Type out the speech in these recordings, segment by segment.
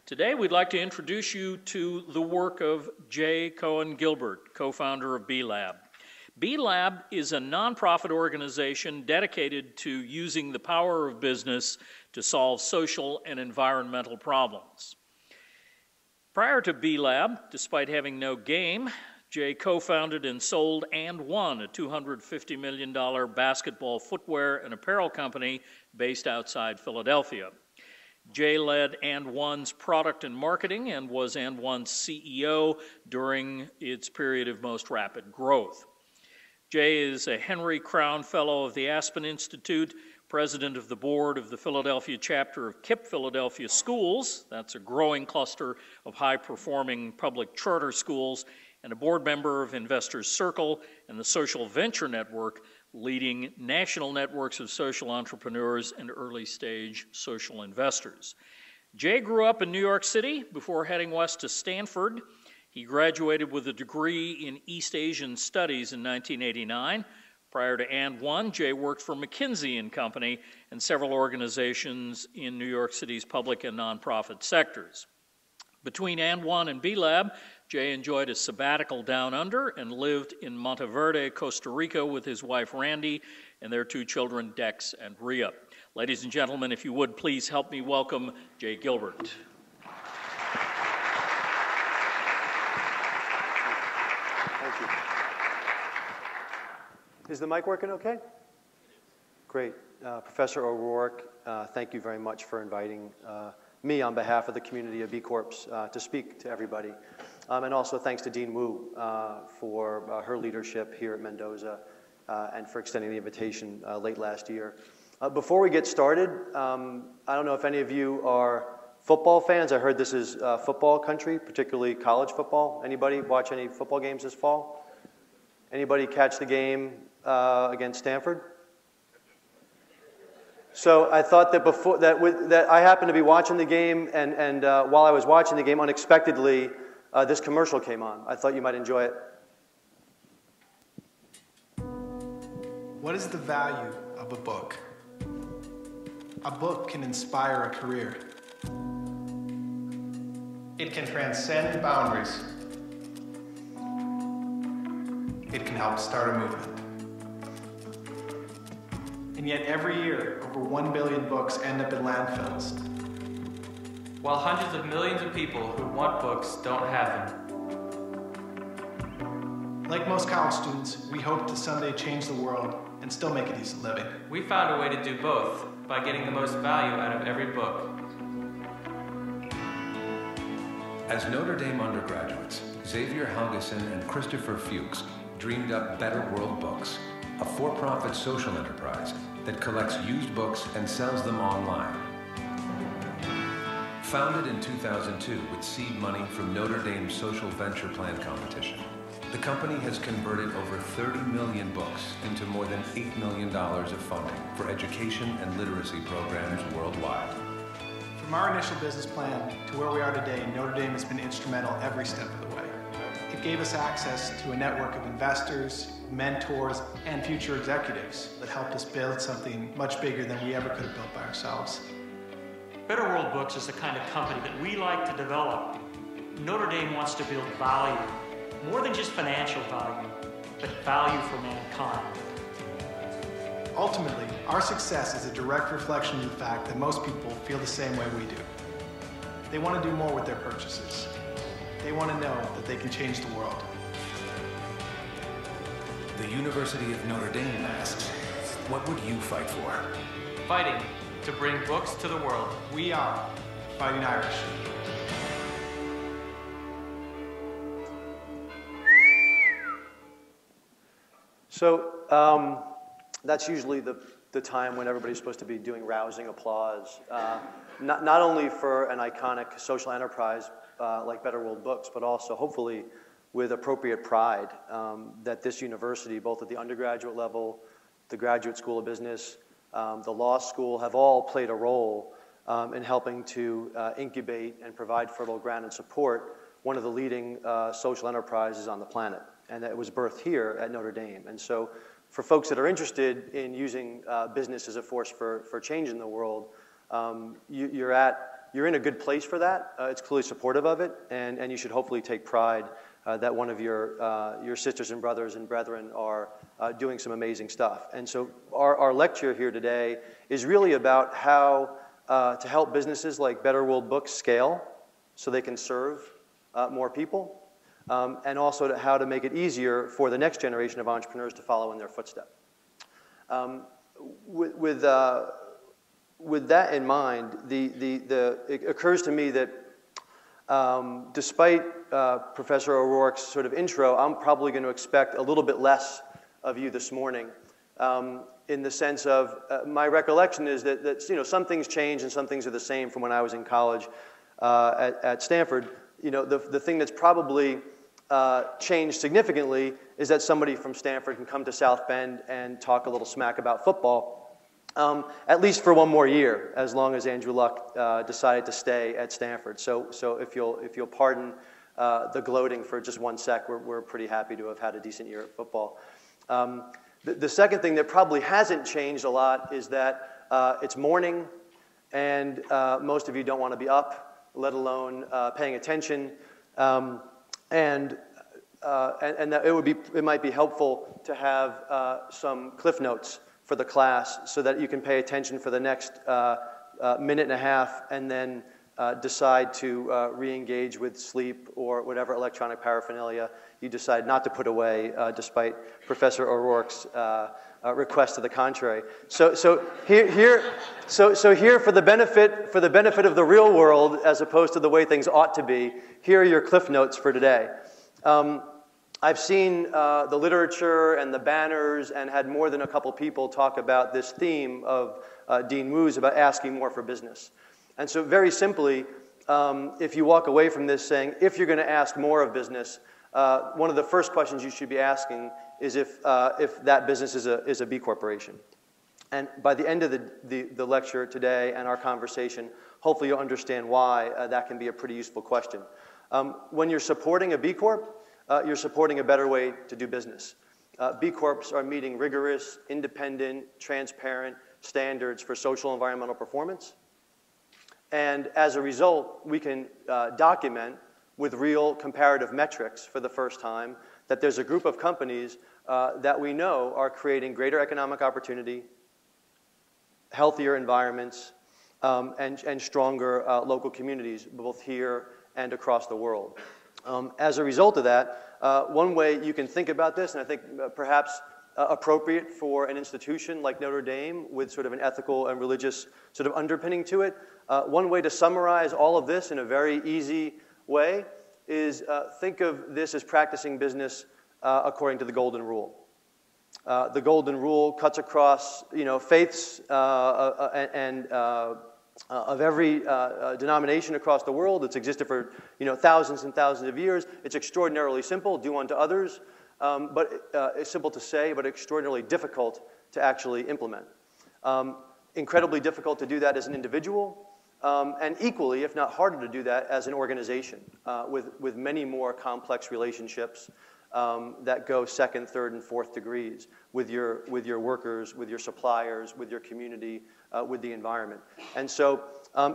Today, we'd like to introduce you to the work of Coen Gilbert, co-founder of B-Lab. B-Lab is a nonprofit organization dedicated to using the power of business to solve social and environmental problems. Prior to B-Lab, despite having no game, Jay co-founded and sold and won a $250 million basketball footwear and apparel company based outside Philadelphia. Jay led And.One's product and marketing and was And.One's CEO during its period of most rapid growth. Jay is a Henry Crown Fellow of the Aspen Institute, president of the board of the Philadelphia chapter of KIPP Philadelphia Schools, that's a growing cluster of high-performing public charter schools, and a board member of Investors Circle and the Social Venture Network, leading national networks of social entrepreneurs and early-stage social investors. Jay grew up in New York City before heading west to Stanford. He graduated with a degree in East Asian Studies in 1989. Prior to And.One, Jay worked for McKinsey & Company and several organizations in New York City's public and nonprofit sectors. Between And.One and B-Lab, Jay enjoyed a sabbatical down under and lived in Monteverde, Costa Rica with his wife Randy and their two children Dex and Rhea. Ladies and gentlemen, if you would please help me welcome Jay Gilbert. Thank you. Is the mic working okay? Great. Professor O'Rourke, thank you very much for inviting me on behalf of the community of B Corps to speak to everybody. And also thanks to Dean Wu for her leadership here at Mendoza and for extending the invitation late last year. Before we get started, I don't know if any of you are football fans. I heard this is football country, particularly college football. Anybody watch any football games this fall? Anybody catch the game against Stanford? So I thought that before that I happened to be watching the game, and while I was watching the game, unexpectedly, this commercial came on. I thought you might enjoy it. What is the value of a book? A book can inspire a career. It can transcend boundaries. It can help start a movement. And yet every year, over 1 billion books end up in landfills. While hundreds of millions of people who want books don't have them. Like most college students, we hope to someday change the world and still make a decent living. We found a way to do both by getting the most value out of every book. As Notre Dame undergraduates, Xavier Helgeson and Christopher Fuchs dreamed up Better World Books, a for-profit social enterprise that collects used books and sells them online. Founded in 2002 with seed money from Notre Dame's Social Venture Plan competition, the company has converted over 30 million books into more than $8 million of funding for education and literacy programs worldwide. From our initial business plan to where we are today, Notre Dame has been instrumental every step of the way. It gave us access to a network of investors, mentors, and future executives that helped us build something much bigger than we ever could have built by ourselves. Better World Books is the kind of company that we like to develop. Notre Dame wants to build value, more than just financial value, but value for mankind. Ultimately, our success is a direct reflection of the fact that most people feel the same way we do. They want to do more with their purchases. They want to know that they can change the world. The University of Notre Dame asks, what would you fight for? Fighting to bring books to the world. We are Fighting Irish. So that's usually the time when everybody's supposed to be doing rousing applause, not only for an iconic social enterprise like Better World Books, but also hopefully with appropriate pride that this university, both at the undergraduate level, the Graduate School of Business, the law school, have all played a role in helping to incubate and provide fertile ground and support one of the leading social enterprises on the planet. And that it was birthed here at Notre Dame. And so for folks that are interested in using business as a force for change in the world, you're at you're in a good place for that. It's clearly supportive of it, and you should hopefully take pride that one of your sisters and brothers and brethren are doing some amazing stuff. And so our lecture here today is really about how to help businesses like Better World Books scale so they can serve more people, and also how to make it easier for the next generation of entrepreneurs to follow in their footsteps. With that in mind, it occurs to me that despite Professor O'Rourke's sort of intro, I'm probably going to expect a little bit less of you this morning, in the sense of my recollection is that some things change and some things are the same from when I was in college at Stanford. The thing that's probably changed significantly is that somebody from Stanford can come to South Bend and talk a little smack about football, at least for one more year, as long as Andrew Luck decided to stay at Stanford. So if you'll pardon the gloating for just one sec, we're pretty happy to have had a decent year at football. The second thing that probably hasn't changed a lot is that it's morning, and most of you don't want to be up, let alone paying attention. And that it might be helpful to have some cliff notes for the class so that you can pay attention for the next minute and a half and then decide to re-engage with sleep or whatever electronic paraphernalia you decide not to put away, despite Professor O'Rourke's request to the contrary. So here for the benefit of the real world, as opposed to the way things ought to be, here are your cliff notes for today. I've seen the literature and the banners and had more than a couple people talk about this theme of Dean Wu's about asking more for business. And so very simply, if you walk away from this saying, if you're going to ask more of business, one of the first questions you should be asking is if that business is a B corporation. And by the end of the lecture today and our conversation, hopefully you'll understand why that can be a pretty useful question. When you're supporting a B Corp, you're supporting a better way to do business. B Corps are meeting rigorous, independent, transparent standards for social and environmental performance. And as a result, we can document with real comparative metrics for the first time that there's a group of companies that we know are creating greater economic opportunity, healthier environments, and stronger local communities, both here and across the world. As a result of that, one way you can think about this, and I think perhaps appropriate for an institution like Notre Dame with sort of an ethical and religious sort of underpinning to it, one way to summarize all of this in a very easy way is think of this as practicing business according to the Golden Rule. The Golden Rule cuts across, faiths and of every denomination across the world. It's existed for thousands and thousands of years. It's extraordinarily simple. Do unto others, but it's simple to say, but extraordinarily difficult to actually implement. Incredibly difficult to do that as an individual, and equally, if not harder, to do that as an organization with many more complex relationships that go second, third, and fourth degrees with your workers, with your suppliers, with your community, with the environment. And so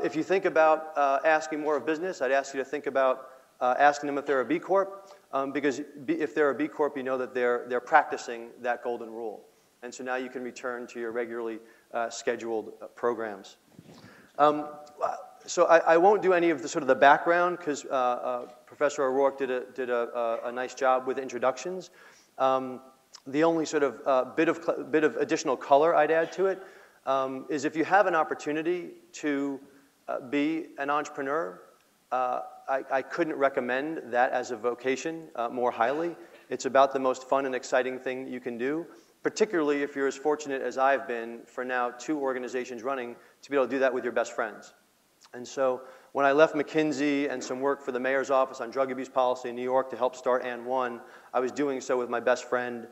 if you think about asking more of business, I'd ask you to think about asking them if they're a B Corp, because if they're a B Corp, you know that they're practicing that Golden Rule. And so now you can return to your regularly scheduled programs. So I won't do any of the sort of the background because Professor O'Rourke did a nice job with introductions. The only sort of bit of additional color I'd add to it is if you have an opportunity to be an entrepreneur, I couldn't recommend that as a vocation more highly. It's about the most fun and exciting thing you can do, particularly if you're as fortunate as I've been for now 2 organizations running to be able to do that with your best friends. And so when I left McKinsey and some work for the mayor's office on drug abuse policy in New York to help start And One, I was doing so with my best friend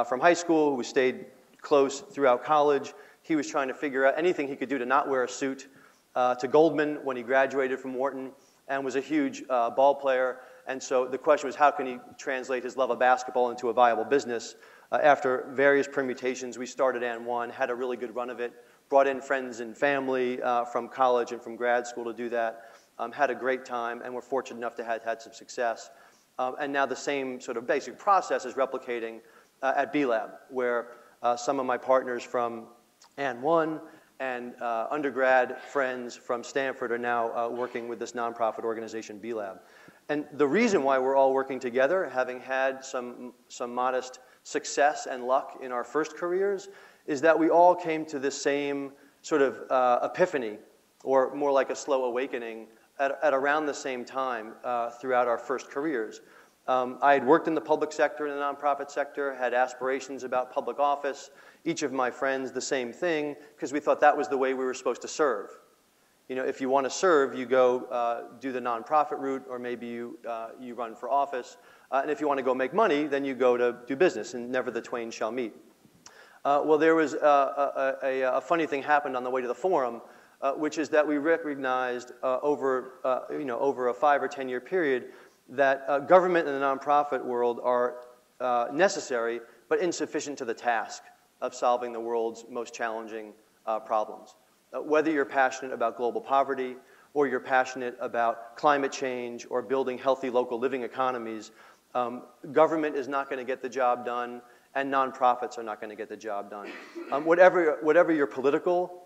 from high school who stayed close throughout college. He was trying to figure out anything he could do to not wear a suit, to Goldman when he graduated from Wharton, and was a huge ball player. And so the question was, how can he translate his love of basketball into a viable business? After various permutations, we started And One, had a really good run of it, brought in friends and family from college and from grad school to do that, had a great time, and were fortunate enough to have had some success. And now the same sort of basic process is replicating at B-Lab, where some of my partners from And One and undergrad friends from Stanford are now working with this nonprofit organization, B-Lab. And the reason why we're all working together, having had some modest success and luck in our first careers, is that we all came to this same sort of epiphany, or more like a slow awakening, at around the same time throughout our first careers. I had worked in the public sector and the nonprofit sector, had aspirations about public office. Each of my friends, the same thing, because we thought that was the way we were supposed to serve. You know, if you want to serve, you go do the nonprofit route, or maybe you run for office. And if you want to go make money, then you go to do business, and never the twain shall meet. Well, there was a funny thing happened on the way to the forum, which is that we recognized over a 5 or 10 year period that government and the nonprofit world are necessary but insufficient to the task of solving the world's most challenging problems. Whether you're passionate about global poverty, or you're passionate about climate change, or building healthy local living economies, government is not going to get the job done, and nonprofits are not going to get the job done. Whatever your political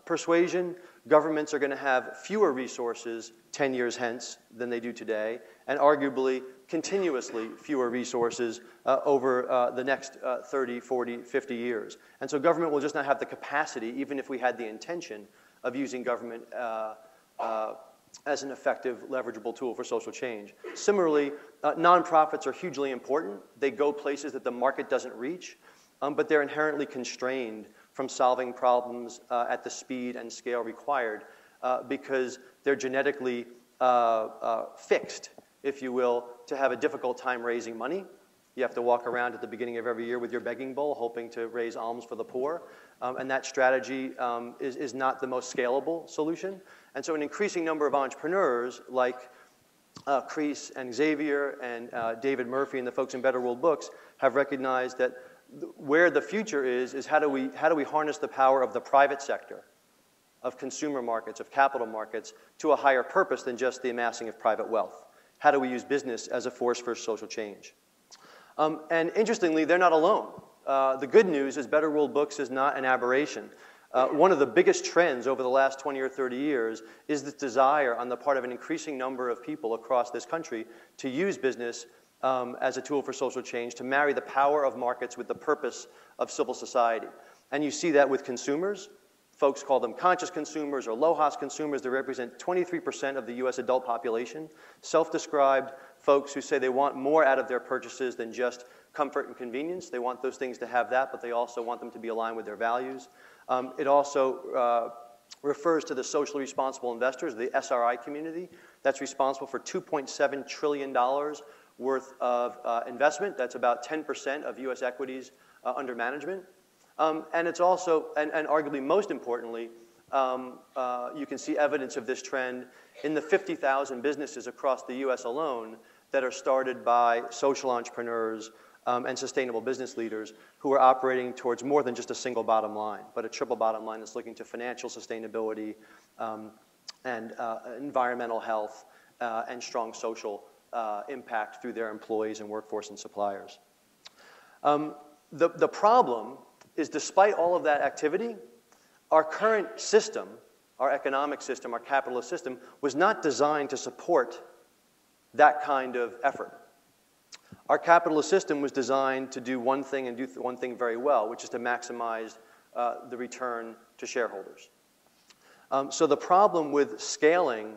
persuasion, governments are going to have fewer resources 10 years hence than they do today, and arguably continuously fewer resources over the next 30, 40, 50 years. And so government will just not have the capacity, even if we had the intention of using government as an effective, leverageable tool for social change. Similarly, nonprofits are hugely important. They go places that the market doesn't reach, but they're inherently constrained from solving problems at the speed and scale required because they're genetically fixed, if you will, to have a difficult time raising money. You have to walk around at the beginning of every year with your begging bowl, hoping to raise alms for the poor. And that strategy is not the most scalable solution. And so an increasing number of entrepreneurs, like Chris and Xavier and David Murphy and the folks in Better World Books, have recognized that where the future is how do we harness the power of the private sector, of consumer markets, of capital markets, to a higher purpose than just the amassing of private wealth? How do we use business as a force for social change? And interestingly, they're not alone. The good news is Better World Books is not an aberration. One of the biggest trends over the last 20 or 30 years is this desire on the part of an increasing number of people across this country to use business as a tool for social change, to marry the power of markets with the purpose of civil society. And you see that with consumers. Folks call them conscious consumers or low-cost consumers. They represent 23% of the US adult population. Self-described folks who say they want more out of their purchases than just comfort and convenience. They want those things to have that, but they also want them to be aligned with their values. It also refers to the socially responsible investors, the SRI community, that's responsible for $2.7 trillion worth of investment. That's about 10% of US equities under management. And it's also, and arguably most importantly, you can see evidence of this trend in the 50,000 businesses across the US alone that are started by social entrepreneurs and sustainable business leaders who are operating towards more than just a single bottom line, but a triple bottom line that's looking to financial sustainability and environmental health and strong social impact through their employees and workforce and suppliers. The problem is, despite all of that activity, our current system, our economic system, our capitalist system, was not designed to support that kind of effort. Our capitalist system was designed to do one thing and do one thing very well, which is to maximize the return to shareholders. So the problem with scaling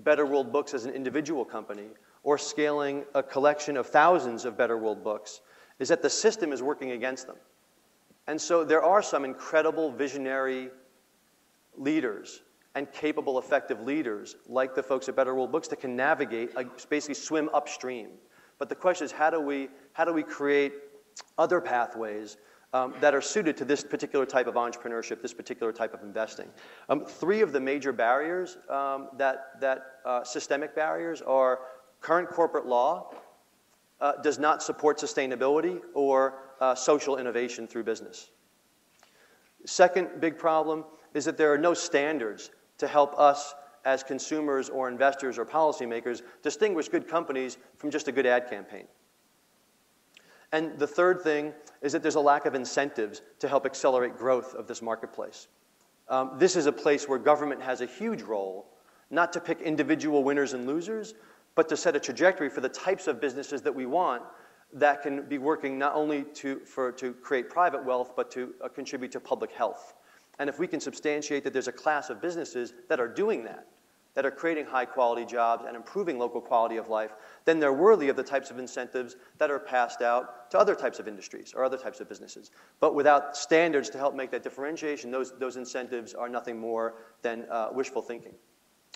Better World Books as an individual company, or scaling a collection of thousands of Better World Books, is that the system is working against them. And so there are some incredible visionary leaders and capable, effective leaders, like the folks at Better World Books, that can navigate, basically swim upstream. But the question is, how do we create other pathways that are suited to this particular type of entrepreneurship, this particular type of investing? Three of the major barriers, systemic barriers, are current corporate law does not support sustainability or social innovation through business. Second big problem is that there are no standards to help us as consumers or investors or policymakers distinguish good companies from just a good ad campaign. And the third thing is that there's a lack of incentives to help accelerate growth of this marketplace. This is a place where government has a huge role, not to pick individual winners and losers, but to set a trajectory for the types of businesses that we want that can be working not only to create private wealth, but to contribute to public health. And if we can substantiate that there's a class of businesses that are doing that are creating high-quality jobs and improving local quality of life, then they're worthy of the types of incentives that are passed out to other types of industries or other types of businesses. But without standards to help make that differentiation, those incentives are nothing more than wishful thinking.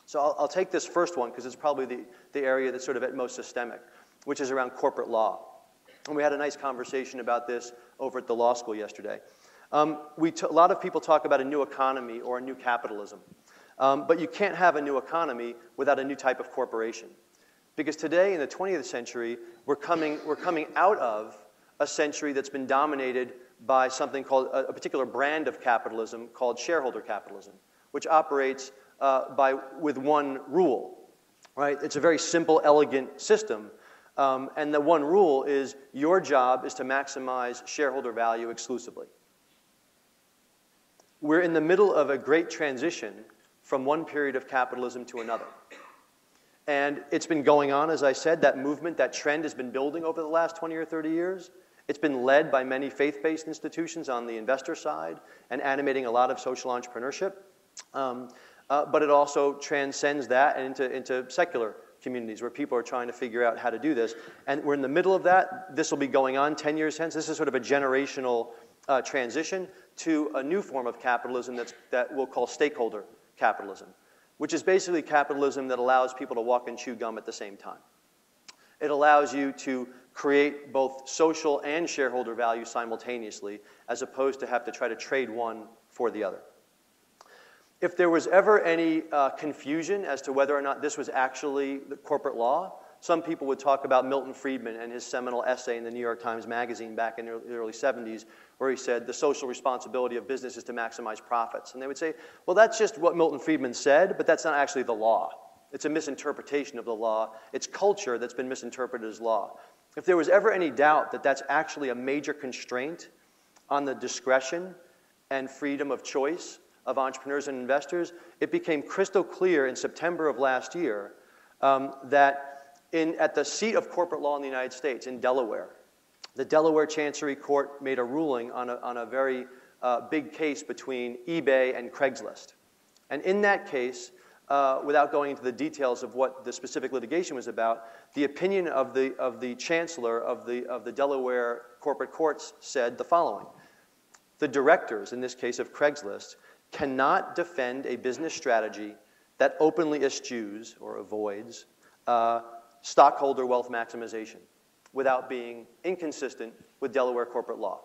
So I'll take this first one because it's probably the area that's sort of at most systemic, which is around corporate law. And we had a nice conversation about this over at the law school yesterday. A lot of people talk about a new economy or a new capitalism. But you can't have a new economy without a new type of corporation. Because today, in the 20th century, we're coming out of a century that's been dominated by something called a particular brand of capitalism called shareholder capitalism, which operates with one rule. Right? It's a very simple, elegant system. And the one rule is your job is to maximize shareholder value exclusively. We're in the middle of a great transition from one period of capitalism to another. And it's been going on, as I said, that movement, that trend has been building over the last 20 or 30 years. It's been led by many faith-based institutions on the investor side and animating a lot of social entrepreneurship. But it also transcends that and into secular communities where people are trying to figure out how to do this. And we're in the middle of that. This will be going on 10 years hence. This is sort of a generational transition to a new form of capitalism that we'll call stakeholder capitalism, which is basically capitalism that allows people to walk and chew gum at the same time. It allows you to create both social and shareholder value simultaneously, as opposed to have to try to trade one for the other. If there was ever any confusion as to whether or not this was actually the corporate law, some people would talk about Milton Friedman and his seminal essay in the New York Times Magazine back in the early 70s, where he said the social responsibility of business is to maximize profits. And they would say, well, that's just what Milton Friedman said, but that's not actually the law. It's a misinterpretation of the law. It's culture that's been misinterpreted as law. If there was ever any doubt that that's actually a major constraint on the discretion and freedom of choice of entrepreneurs and investors, it became crystal clear in September of last year that at the seat of corporate law in the United States, in Delaware, the Delaware Chancery Court made a ruling on a very big case between eBay and Craigslist. And in that case, without going into the details of what the specific litigation was about, the opinion of the chancellor of the Delaware corporate courts said the following: the directors, in this case of Craigslist, cannot defend a business strategy that openly eschews or avoids stockholder wealth maximization without being inconsistent with Delaware corporate law.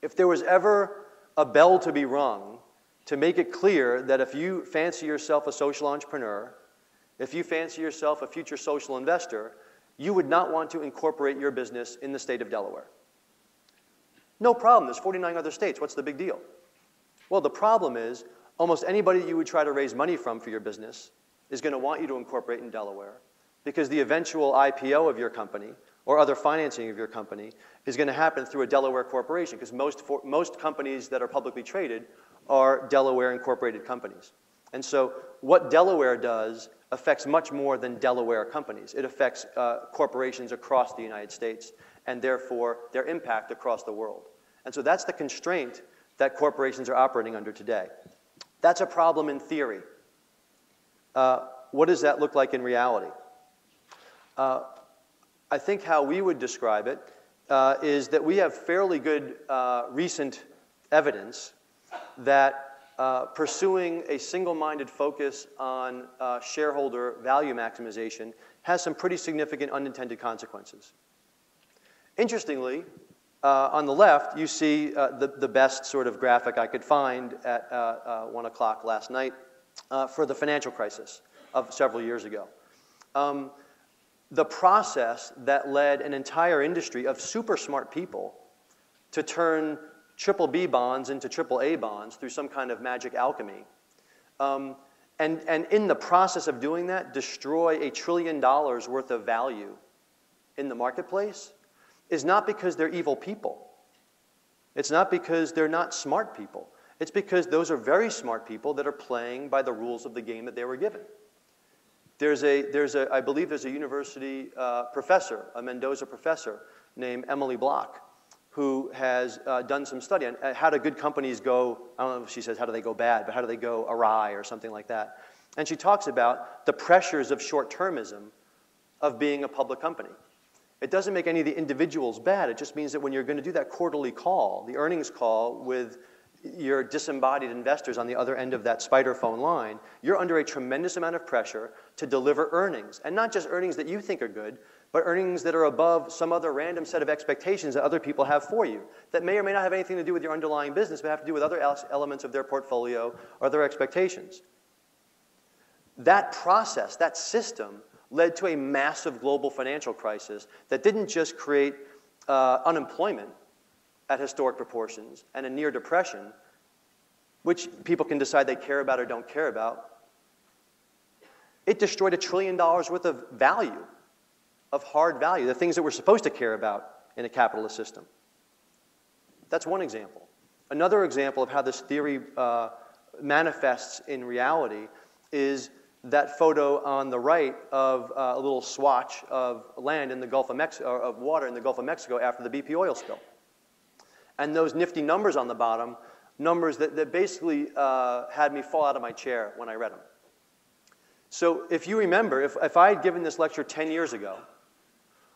If there was ever a bell to be rung to make it clear that if you fancy yourself a social entrepreneur, if you fancy yourself a future social investor, you would not want to incorporate your business in the state of Delaware. No problem. There's 49 other states. What's the big deal? Well, the problem is almost anybody you would try to raise money from for your business is going to want you to incorporate in Delaware, because the eventual IPO of your company or other financing of your company is going to happen through a Delaware corporation, because most companies that are publicly traded are Delaware incorporated companies. And so what Delaware does affects much more than Delaware companies. It affects corporations across the United States and therefore their impact across the world. And so that's the constraint that corporations are operating under today. That's a problem in theory. What does that look like in reality? I think how we would describe it is that we have fairly good recent evidence that pursuing a single-minded focus on shareholder value maximization has some pretty significant unintended consequences. Interestingly, on the left, you see the best sort of graphic I could find at 1 o'clock last night for the financial crisis of several years ago. The process that led an entire industry of super smart people to turn triple B bonds into triple A bonds through some kind of magic alchemy, and in the process of doing that, destroy $1 trillion worth of value in the marketplace, is not because they're evil people. It's not because they're not smart people. It's because those are very smart people that are playing by the rules of the game that they were given. I believe there's a university professor, a Mendoza professor named Emily Block, who has done some study on how do good companies go, I don't know if she says how do they go bad, but how do they go awry or something like that. And she talks about the pressures of short-termism of being a public company. It doesn't make any of the individuals bad. It just means that when you're going to do that quarterly call, the earnings call with your disembodied investors on the other end of that spider phone line, you're under a tremendous amount of pressure to deliver earnings. And not just earnings that you think are good, but earnings that are above some other random set of expectations that other people have for you, that may or may not have anything to do with your underlying business, but have to do with other elements of their portfolio or their expectations. That process, that system, led to a massive global financial crisis that didn't just create unemployment at historic proportions and a near depression, which people can decide they care about or don't care about. It destroyed $1 trillion worth of value, of hard value, the things that we're supposed to care about in a capitalist system. That's one example. Another example of how this theory manifests in reality is that photo on the right of a little swatch of land in the Gulf of Mexico, of water in the Gulf of Mexico after the BP oil spill. And those nifty numbers on the bottom, numbers that basically had me fall out of my chair when I read them. So if you remember, if I had given this lecture 10 years ago,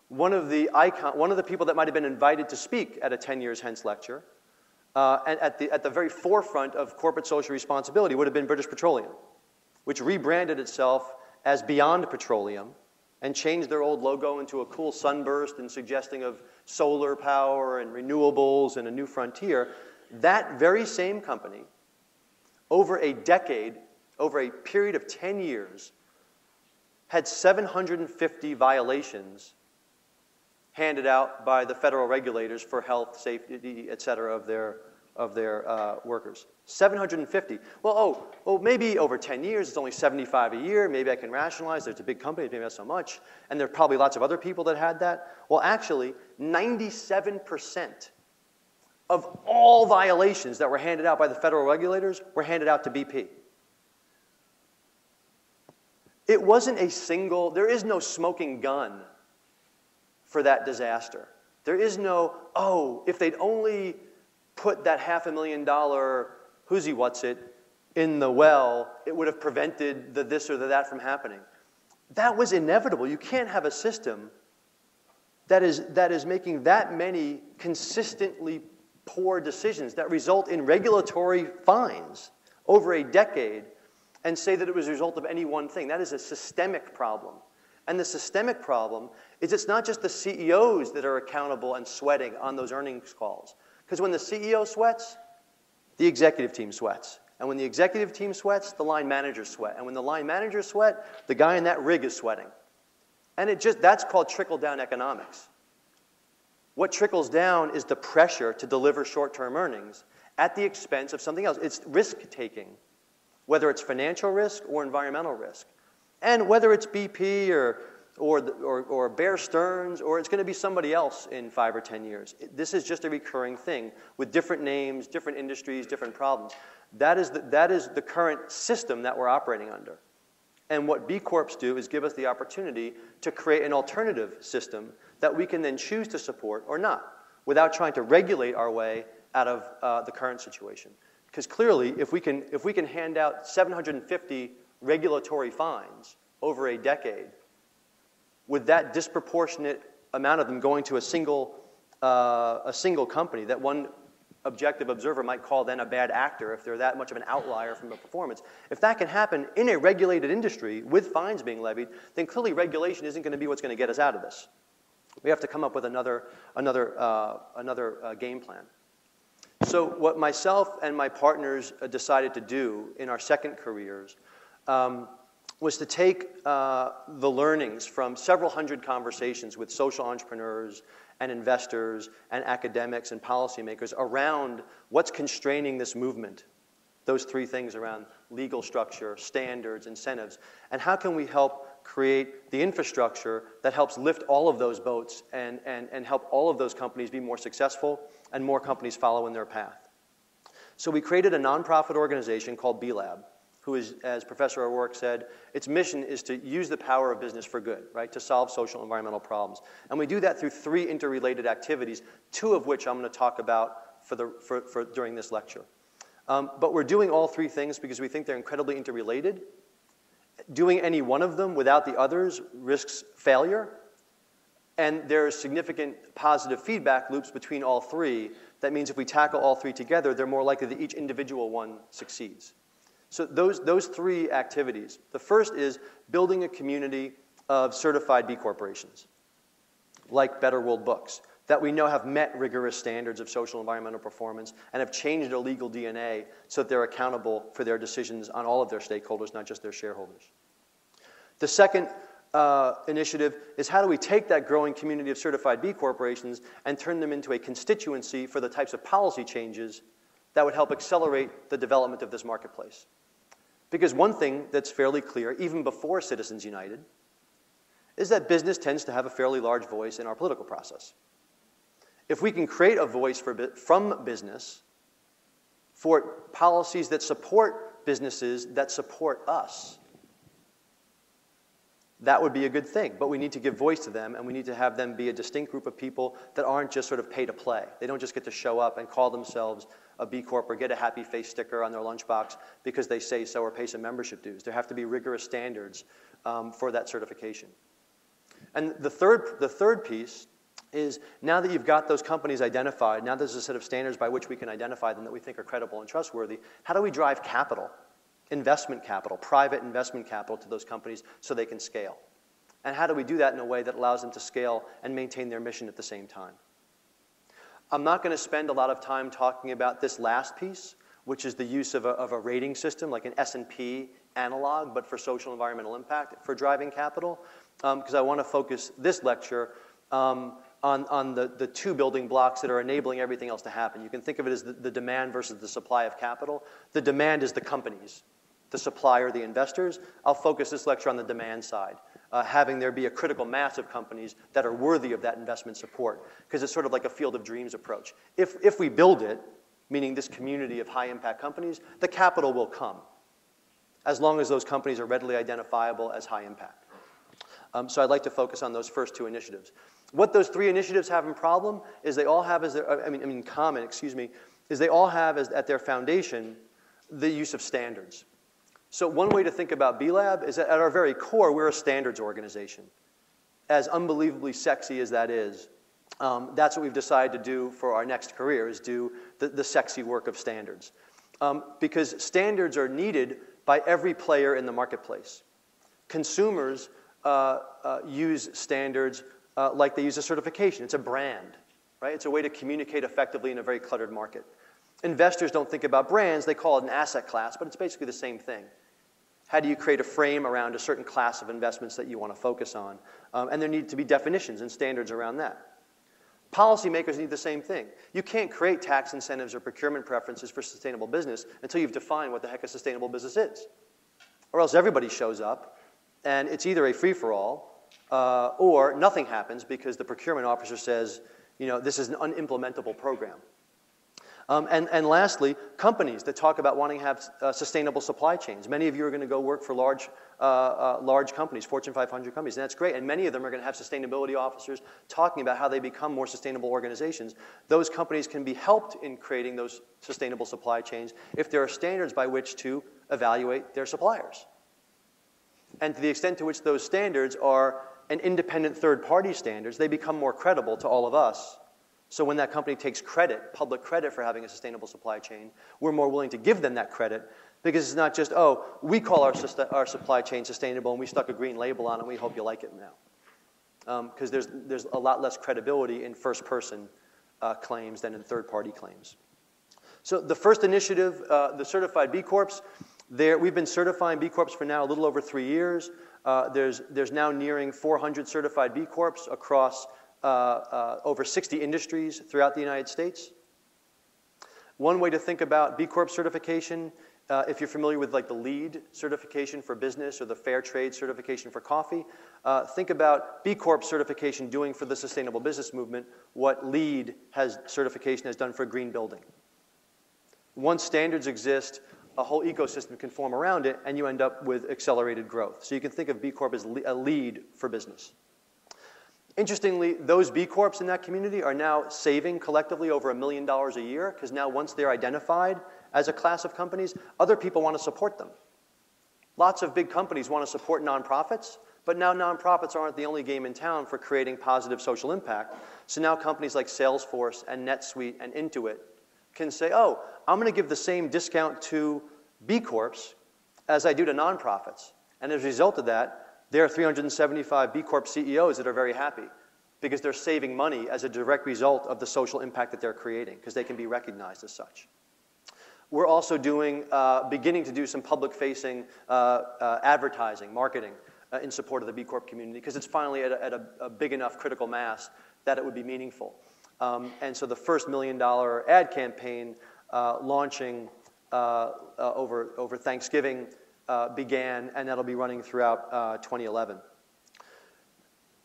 one of the people that might have been invited to speak at a 10 years hence lecture, and at the very forefront of corporate social responsibility would have been British Petroleum, which rebranded itself as Beyond Petroleum and changed their old logo into a cool sunburst and suggesting of solar power and renewables and a new frontier. That very same company, over a decade, over a period of 10 years, had 750 violations handed out by the federal regulators for health, safety, et cetera, of their workers. 750. Well, maybe over 10 years, it's only 75 a year. Maybe I can rationalize. There's a big company, maybe not so much. And there are probably lots of other people that had that. Well, actually, 97% of all violations that were handed out by the federal regulators were handed out to BP. It wasn't a single, there is no smoking gun for that disaster. There is no, if they'd only put that $500,000 who's-he what's-it in the well, it would have prevented the this or the that from happening. That was inevitable. You can't have a system that is making that many consistently poor decisions that result in regulatory fines over a decade and say that it was a result of any one thing. That is a systemic problem. And the systemic problem is it's not just the CEOs that are accountable and sweating on those earnings calls. Because when the CEO sweats, the executive team sweats. And when the executive team sweats, the line managers sweat. And when the line managers sweat, the guy in that rig is sweating. And that's called trickle-down economics. What trickles down is the pressure to deliver short-term earnings at the expense of something else. It's risk-taking, whether it's financial risk or environmental risk. And whether it's BP or Bear Stearns, or it's going to be somebody else in 5 or 10 years. This is just a recurring thing with different names, different industries, different problems. That is the current system that we're operating under. And what B Corps do is give us the opportunity to create an alternative system that we can then choose to support or not, without trying to regulate our way out of the current situation. Because clearly, if we can hand out 750 regulatory fines over a decade, with that disproportionate amount of them going to a single company that one objective observer might call then a bad actor if they're that much of an outlier from a performance. If that can happen in a regulated industry with fines being levied, then clearly regulation isn't going to be what's going to get us out of this. We have to come up with another game plan. So what myself and my partners decided to do in our second careers was to take the learnings from several hundred conversations with social entrepreneurs and investors and academics and policymakers around what's constraining this movement, those three things around legal structure, standards, incentives, and how can we help create the infrastructure that helps lift all of those boats and help all of those companies be more successful and more companies follow in their path. So we created a nonprofit organization called B-Lab, who is, as Professor O'Rourke said, its mission is to use the power of business for good, right, to solve social and environmental problems. And we do that through three interrelated activities, two of which I'm going to talk about during this lecture. But we're doing all three things because we think they're incredibly interrelated. Doing any one of them without the others risks failure. And there are significant positive feedback loops between all three. That means if we tackle all three together, they're more likely that each individual one succeeds. So those three activities. The first is building a community of certified B corporations, like Better World Books, that we know have met rigorous standards of social and environmental performance and have changed their legal DNA so that they're accountable for their decisions on all of their stakeholders, not just their shareholders. The second initiative is how do we take that growing community of certified B corporations and turn them into a constituency for the types of policy changes that would help accelerate the development of this marketplace. Because one thing that's fairly clear, even before Citizens United, is that business tends to have a fairly large voice in our political process. If we can create a voice from business for policies that support businesses that support us, that would be a good thing. But we need to give voice to them, and we need to have them be a distinct group of people that aren't just sort of pay to play. They don't just get to show up and call themselves a B Corp or get a happy face sticker on their lunchbox because they say so or pay some membership dues. There have to be rigorous standards for that certification. And the third piece is now that you've got those companies identified, now there's a set of standards by which we can identify them that we think are credible and trustworthy, how do we drive capital, investment capital, private investment capital to those companies so they can scale? And how do we do that in a way that allows them to scale and maintain their mission at the same time? I'm not going to spend a lot of time talking about this last piece, which is the use of a rating system, like an S&P analog, but for social and environmental impact for driving capital, because I want to focus this lecture on the two building blocks that are enabling everything else to happen. You can think of it as the demand versus the supply of capital. The demand is the companies. The supply are the investors. I'll focus this lecture on the demand side, having there be a critical mass of companies that are worthy of that investment support, because it's sort of like a field of dreams approach. If we build it, meaning this community of high-impact companies, the capital will come, as long as those companies are readily identifiable as high impact. So I'd like to focus on those first two initiatives. What those three initiatives have in common is they all have as at their foundation the use of standards. So one way to think about B-Lab is that at our very core, we're a standards organization. As unbelievably sexy as that is, that's what we've decided to do for our next career, is do the sexy work of standards. Because standards are needed by every player in the marketplace. Consumers use standards like they use a certification. It's a brand, right? It's a way to communicate effectively in a very cluttered market. Investors don't think about brands. They call it an asset class, but it's basically the same thing. How do you create a frame around a certain class of investments that you want to focus on? And there need to be definitions and standards around that. Policymakers need the same thing. You can't create tax incentives or procurement preferences for sustainable business until you've defined what the heck a sustainable business is. Or else everybody shows up, and it's either a free-for-all or nothing happens because the procurement officer says, this is an unimplementable program. And lastly, companies that talk about wanting to have sustainable supply chains. Many of you are going to go work for large companies, Fortune 500 companies, and that's great. And many of them are going to have sustainability officers talking about how they become more sustainable organizations. Those companies can be helped in creating those sustainable supply chains if there are standards by which to evaluate their suppliers. And to the extent to which those standards are an independent third-party standards, they become more credible to all of us. So when that company takes credit, public credit for having a sustainable supply chain, we're more willing to give them that credit because it's not just, we call our supply chain sustainable and we stuck a green label on it and we hope you like it now. Because there's a lot less credibility in first-person claims than in third-party claims. So the first initiative, the Certified B Corps, We've been certifying B Corps for now a little over 3 years. There's now nearing 400 certified B Corps across over 60 industries throughout the United States. One way to think about B Corp certification, if you're familiar with like the LEED certification for business or the Fair Trade certification for coffee, think about B Corp certification doing for the sustainable business movement what LEED certification has done for green building. Once standards exist, a whole ecosystem can form around it, and you end up with accelerated growth. So you can think of B Corp as a lead for business. Interestingly, those B Corps in that community are now saving collectively over $1 million a year, because now once they're identified as a class of companies, other people want to support them. Lots of big companies want to support nonprofits, but now nonprofits aren't the only game in town for creating positive social impact. So now companies like Salesforce and NetSuite and Intuit can say, oh, I'm going to give the same discount to B Corps as I do to nonprofits. And as a result of that, there are 375 B Corp CEOs that are very happy because they're saving money as a direct result of the social impact that they're creating, because they can be recognized as such. We're also beginning to do some public-facing advertising, marketing in support of the B Corp community, because it's finally at a big enough critical mass that it would be meaningful. And so the first $1 million ad campaign launching over Thanksgiving began, and that'll be running throughout 2011.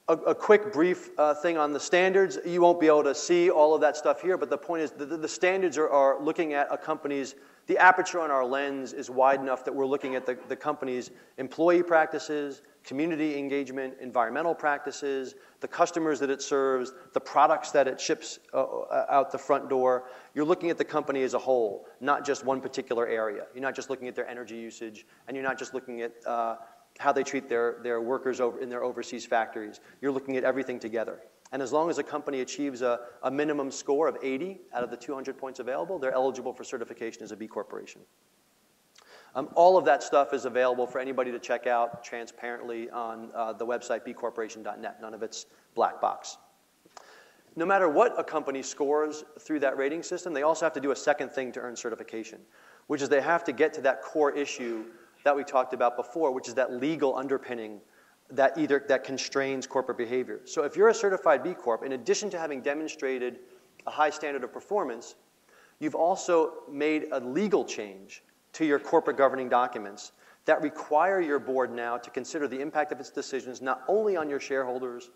A quick, brief thing on the standards. You won't be able to see all of that stuff here, but the point is the standards are looking at a company's, the aperture on our lens is wide enough that we're looking at the company's employee practices, community engagement, environmental practices, the customers that it serves, the products that it ships out the front door. You're looking at the company as a whole, not just one particular area. You're not just looking at their energy usage, and you're not just looking at how they treat their workers in their overseas factories. You're looking at everything together. And as long as a company achieves a minimum score of 80 out of the 200 points available, they're eligible for certification as a B Corporation. All of that stuff is available for anybody to check out transparently on the website bcorporation.net. None of it's black box. No matter what a company scores through that rating system, they also have to do a second thing to earn certification, which is they have to get to that core issue that we talked about before, which is that legal underpinning that constrains corporate behavior. So if you're a certified B Corp, in addition to having demonstrated a high standard of performance, you've also made a legal change to your corporate governing documents that require your board now to consider the impact of its decisions not only on your shareholders,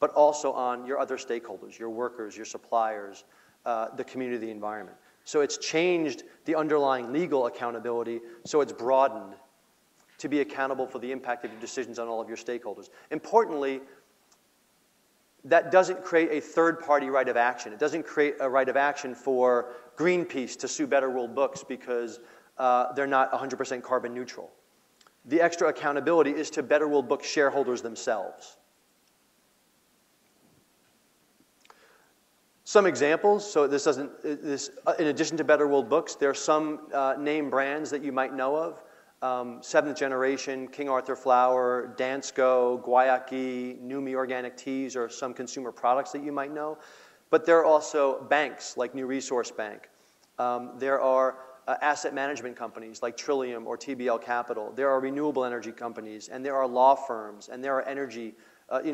but also on your other stakeholders, your workers, your suppliers, the community, the environment. So it's changed the underlying legal accountability, so it's broadened to be accountable for the impact of your decisions on all of your stakeholders. Importantly, that doesn't create a third-party right of action. It doesn't create a right of action for Greenpeace to sue Better World Books because they're not 100% carbon neutral. The extra accountability is to Better World Books shareholders themselves. Some examples, so in addition to Better World Books, there are some name brands that you might know of. Seventh Generation, King Arthur Flour, Dansko, Guayaki, Numi Organic Teas are some consumer products that you might know. But there are also banks like New Resource Bank. There are asset management companies like Trillium or TBL Capital. There are renewable energy companies, and there are law firms, and there are energy,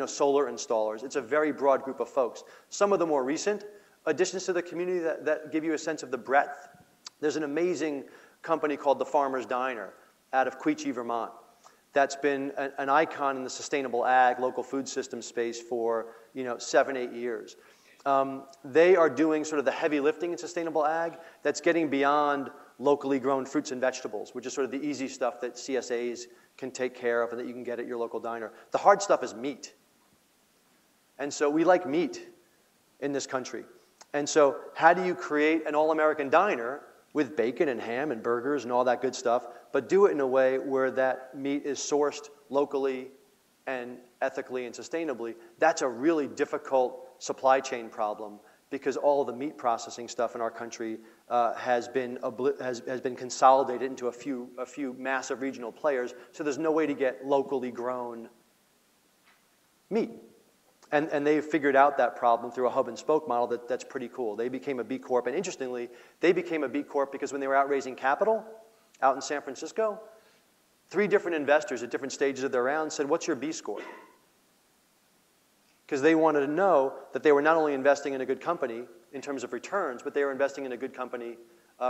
solar installers. It's a very broad group of folks. Some of the more recent additions to the community that give you a sense of the breadth. There's an amazing company called The Farmer's Diner out of Quechee, Vermont, that's been an icon in the sustainable ag, local food system space for 7-8 years. They are doing sort of the heavy lifting in sustainable ag that's getting beyond locally grown fruits and vegetables, which is sort of the easy stuff that CSAs can take care of and that you can get at your local diner. The hard stuff is meat. And so we like meat in this country. And so how do you create an all-American diner with bacon and ham and burgers and all that good stuff, but do it in a way where that meat is sourced locally and ethically and sustainably? That's a really difficult supply chain problem because all of the meat processing stuff in our country has been consolidated into a few massive regional players, so there's no way to get locally grown meat. And they've figured out that problem through a hub and spoke model that's pretty cool. They became a B Corp, and interestingly, they became a B Corp because when they were out raising capital, out in San Francisco, 3 different investors at different stages of their round said, "What's your B score?" Because they wanted to know that they were not only investing in a good company in terms of returns, but they were investing in a good company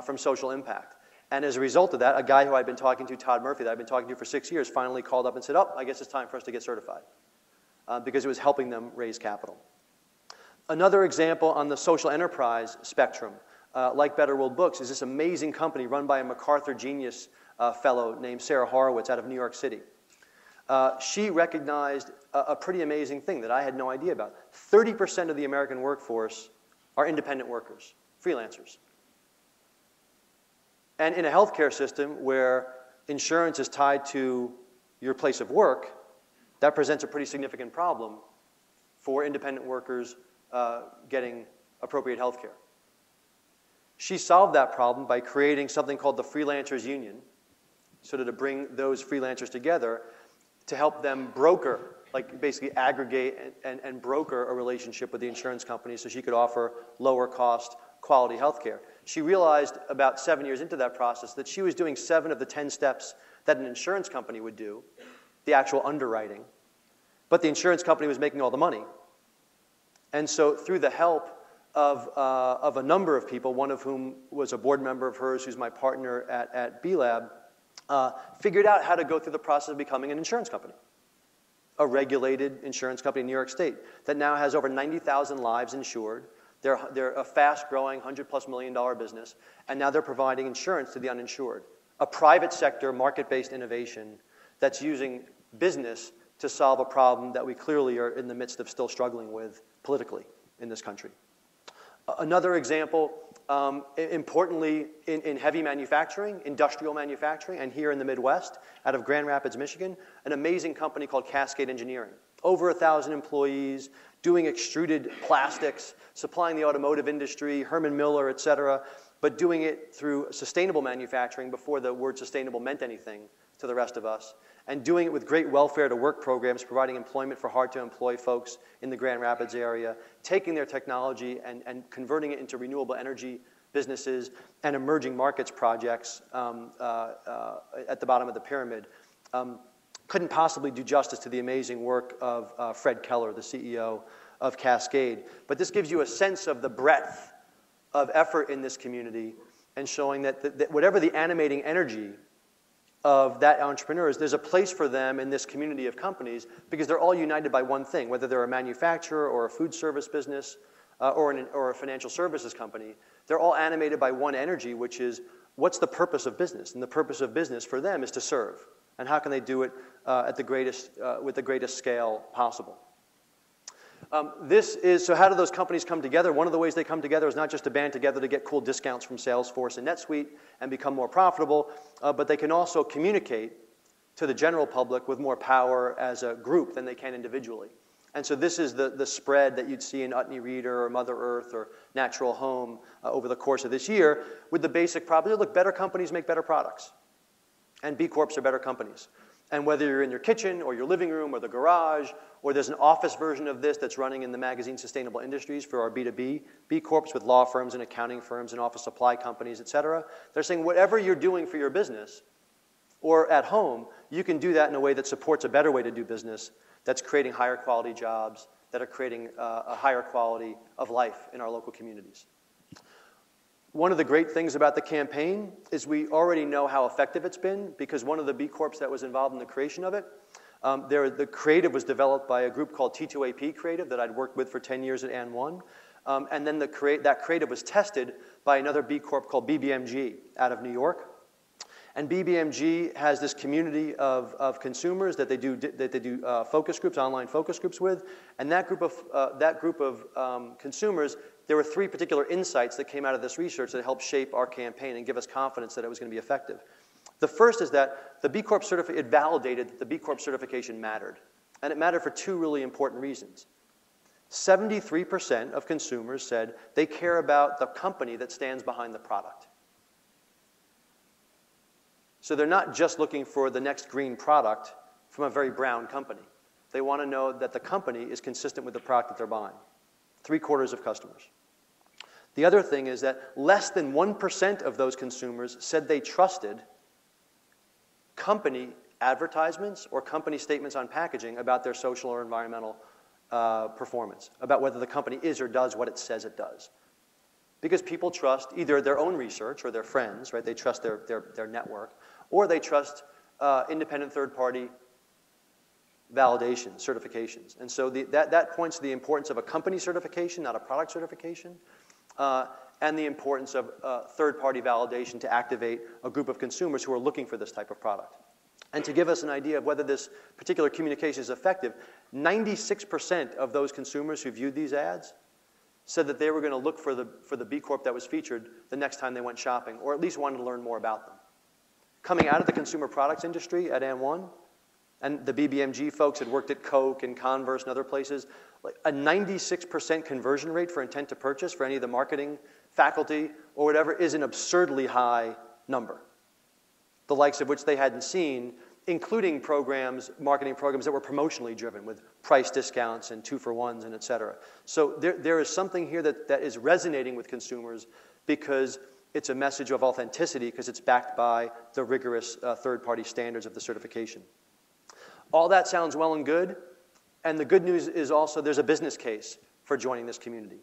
from social impact. And as a result of that, a guy who I'd been talking to, Todd Murphy, that I'd been talking to for 6 years, finally called up and said, "Oh, I guess it's time for us to get certified," because it was helping them raise capital. Another example on the social enterprise spectrum, like Better World Books, is this amazing company run by a MacArthur Genius fellow named Sarah Horowitz out of New York City. She recognized a pretty amazing thing that I had no idea about. 30% of the American workforce are independent workers, freelancers. And in a healthcare system where insurance is tied to your place of work, that presents a pretty significant problem for independent workers getting appropriate health care. She solved that problem by creating something called the Freelancers Union, sort of to bring those freelancers together to help them broker, like basically aggregate and broker a relationship with the insurance company so she could offer lower cost, quality health care. She realized about 7 years into that process that she was doing 7 of the 10 steps that an insurance company would do, the actual underwriting, but the insurance company was making all the money. And so through the help of a number of people, one of whom was a board member of hers who's my partner at B-Lab, figured out how to go through the process of becoming an insurance company, a regulated insurance company in New York State that now has over 90,000 lives insured. They're a fast-growing, $100+ million business, and now they're providing insurance to the uninsured, a private sector, market-based innovation that's using business to solve a problem that we clearly are in the midst of still struggling with politically in this country. Another example, importantly, in heavy manufacturing, industrial manufacturing, and here in the Midwest, out of Grand Rapids, Michigan, an amazing company called Cascade Engineering. Over 1,000 employees, doing extruded plastics, supplying the automotive industry, Herman Miller, et cetera, but doing it through sustainable manufacturing before the word sustainable meant anything to the rest of us, and doing it with great welfare to work programs, providing employment for hard-to-employ folks in the Grand Rapids area, taking their technology and converting it into renewable energy businesses and emerging markets projects at the bottom of the pyramid. Couldn't possibly do justice to the amazing work of Fred Keller, the CEO of Cascade. But this gives you a sense of the breadth of effort in this community and showing that whatever the animating energy of that entrepreneur is, there's a place for them in this community of companies because they're all united by one thing, whether they're a manufacturer or a food service business or a financial services company. They're all animated by one energy, which is what's the purpose of business? And the purpose of business for them is to serve. And how can they do it with the greatest scale possible? So how do those companies come together? One of the ways they come together is not just to band together to get cool discounts from Salesforce and NetSuite and become more profitable, but they can also communicate to the general public with more power as a group than they can individually. And so this is the spread that you'd see in Utne Reader or Mother Earth or Natural Home over the course of this year with the basic proposition, look, better companies make better products. And B Corps are better companies. And whether you're in your kitchen or your living room or the garage, or there's an office version of this that's running in the magazine Sustainable Industries for our B2B B Corps with law firms and accounting firms and office supply companies, et cetera, they're saying whatever you're doing for your business or at home, you can do that in a way that supports a better way to do business that's creating higher quality jobs, that are creating a higher quality of life in our local communities. One of the great things about the campaign is we already know how effective it's been because one of the B Corps that was involved in the creation of it, the creative was developed by a group called T2AP Creative that I'd worked with for 10 years at AND1. And then that creative was tested by another B Corp called BBMG out of New York. And BBMG has this community of consumers that they do focus groups, online focus groups with. And that group of consumers, there were 3 particular insights that came out of this research that helped shape our campaign and give us confidence that it was going to be effective. The first is that the B Corp it validated that the B Corp certification mattered. And it mattered for 2 really important reasons. 73% of consumers said they care about the company that stands behind the product. So they're not just looking for the next green product from a very brown company. They want to know that the company is consistent with the product that they're buying. 3/4 of customers. The other thing is that less than 1% of those consumers said they trusted company advertisements or company statements on packaging about their social or environmental performance, about whether the company is or does what it says it does. Because people trust either their own research or their friends, right? They trust their network, or they trust independent third-party validation, certifications. And so that points to the importance of a company certification, not a product certification, and the importance of third-party validation to activate a group of consumers who are looking for this type of product. And to give us an idea of whether this particular communication is effective, 96% of those consumers who viewed these ads said that they were going to look for the B Corp that was featured the next time they went shopping, or at least wanted to learn more about them. Coming out of the consumer products industry at AND1, and the BBMG folks had worked at Coke and Converse and other places, like a 96% conversion rate for intent to purchase for any of the marketing faculty or whatever is an absurdly high number, the likes of which they hadn't seen, including programs, marketing programs that were promotionally driven with price discounts and 2-for-1s and et cetera. So there is something here that is resonating with consumers because it's a message of authenticity because it's backed by the rigorous third-party standards of the certification. All that sounds well and good, and the good news is also there's a business case for joining this community.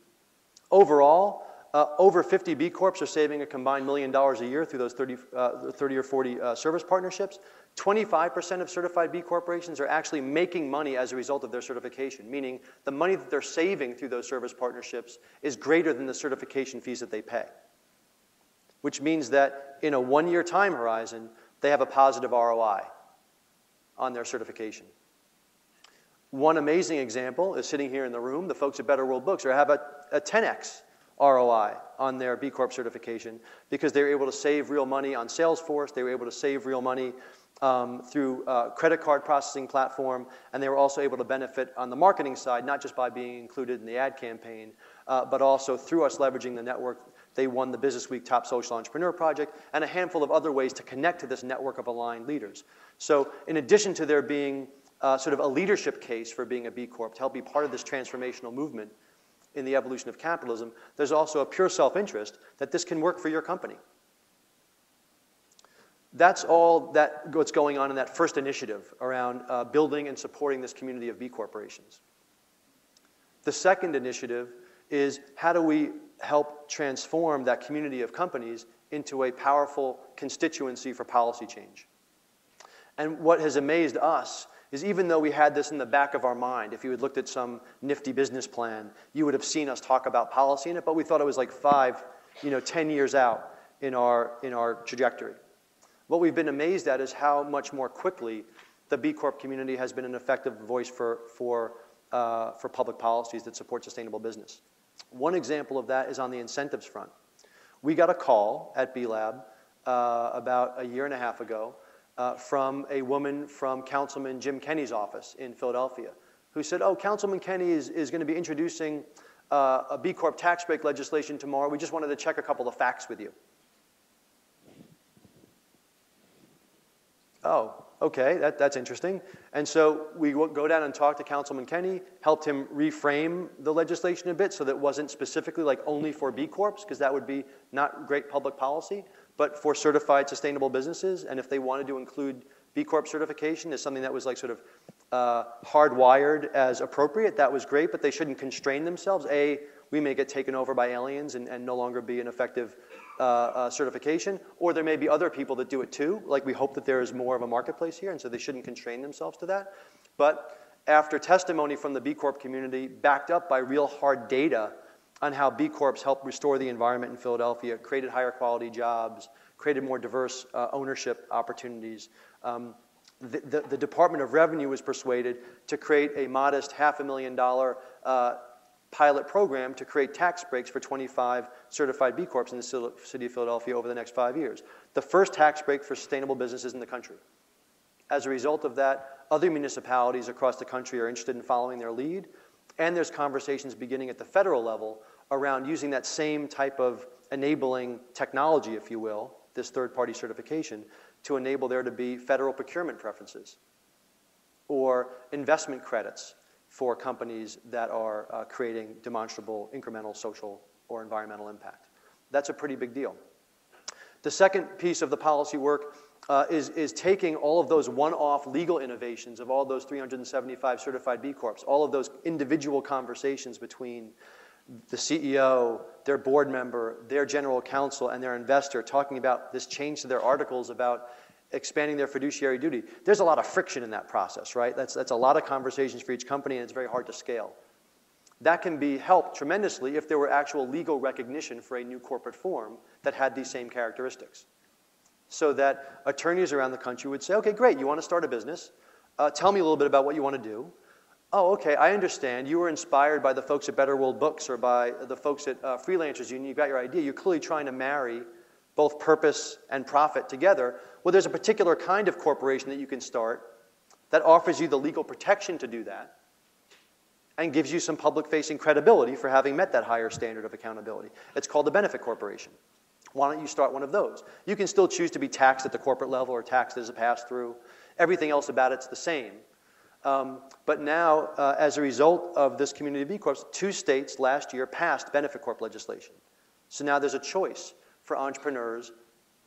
Overall, over 50 B Corps are saving a combined $1 million a year through those 30 or 40 service partnerships. 25% of certified B corporations are actually making money as a result of their certification, meaning the money that they're saving through those service partnerships is greater than the certification fees that they pay, which means that in a 1-year time horizon, they have a positive ROI on their certification. One amazing example is sitting here in the room. The folks at Better World Books have a 10x ROI on their B Corp certification because they were able to save real money on Salesforce. They were able to save real money through credit card processing platform, and they were also able to benefit on the marketing side, not just by being included in the ad campaign, but also through us leveraging the network. They won the Business Week Top Social Entrepreneur Project and a handful of other ways to connect to this network of aligned leaders. So in addition to there being sort of a leadership case for being a B Corp to help be part of this transformational movement in the evolution of capitalism, there's also a pure self-interest that this can work for your company. That's all what's going on in that first initiative around building and supporting this community of B corporations. The second initiative is how do we help transform that community of companies into a powerful constituency for policy change. And what has amazed us is even though we had this in the back of our mind, if you had looked at some nifty business plan, you would have seen us talk about policy in it, but we thought it was like 10 years out in our trajectory. What we've been amazed at is how much more quickly the B Corp community has been an effective voice for public policies that support sustainable business. One example of that is on the incentives front. We got a call at B Lab about a year and a half ago from a woman from Councilman Jim Kenney's office in Philadelphia who said, oh, Councilman Kenney is going to be introducing a B Corp tax break legislation tomorrow. We just wanted to check a couple of facts with you. Oh, okay, that's interesting. And so we go down and talk to Councilman Kenney, helped him reframe the legislation a bit so that it wasn't specifically like only for B Corps, because that would be not great public policy, but for certified sustainable businesses. And if they wanted to include B Corp certification as something that was like sort of hardwired as appropriate, that was great, but they shouldn't constrain themselves. A, we may get taken over by aliens and no longer be an effective certification, or there may be other people that do it too. Like we hope that there is more of a marketplace here, and so they shouldn't constrain themselves to that. But after testimony from the B Corp community, backed up by real hard data on how B Corps helped restore the environment in Philadelphia, created higher quality jobs, created more diverse ownership opportunities, the Department of Revenue was persuaded to create a modest $500,000 pilot program to create tax breaks for 25 certified B Corps in the city of Philadelphia over the next 5 years. The first tax break for sustainable businesses in the country. As a result of that, other municipalities across the country are interested in following their lead, and there's conversations beginning at the federal level around using that same type of enabling technology, if you will, this third-party certification, to enable there to be federal procurement preferences or investment credits for companies that are creating demonstrable incremental social or environmental impact. That's a pretty big deal. The second piece of the policy work is taking all of those one-off legal innovations of all those 375 certified B Corps, all of those individual conversations between the CEO, their board member, their general counsel, and their investor talking about this change to their articles about expanding their fiduciary duty. There's a lot of friction in that process, right? That's a lot of conversations for each company, and it's very hard to scale. That can be helped tremendously if there were actual legal recognition for a new corporate form that had these same characteristics. So that attorneys around the country would say, okay, great, you want to start a business. Tell me a little bit about what you want to do. Oh, okay, I understand. You were inspired by the folks at Better World Books or by the folks at Freelancers Union. You got your idea. You're clearly trying to marry both purpose and profit together. Well, there's a particular kind of corporation that you can start that offers you the legal protection to do that and gives you some public-facing credibility for having met that higher standard of accountability. It's called a benefit corporation. Why don't you start one of those? You can still choose to be taxed at the corporate level or taxed as a pass-through. Everything else about it's the same. But now, as a result of this community of B Corps, 2 states last year passed benefit corp legislation. So now there's a choice for entrepreneurs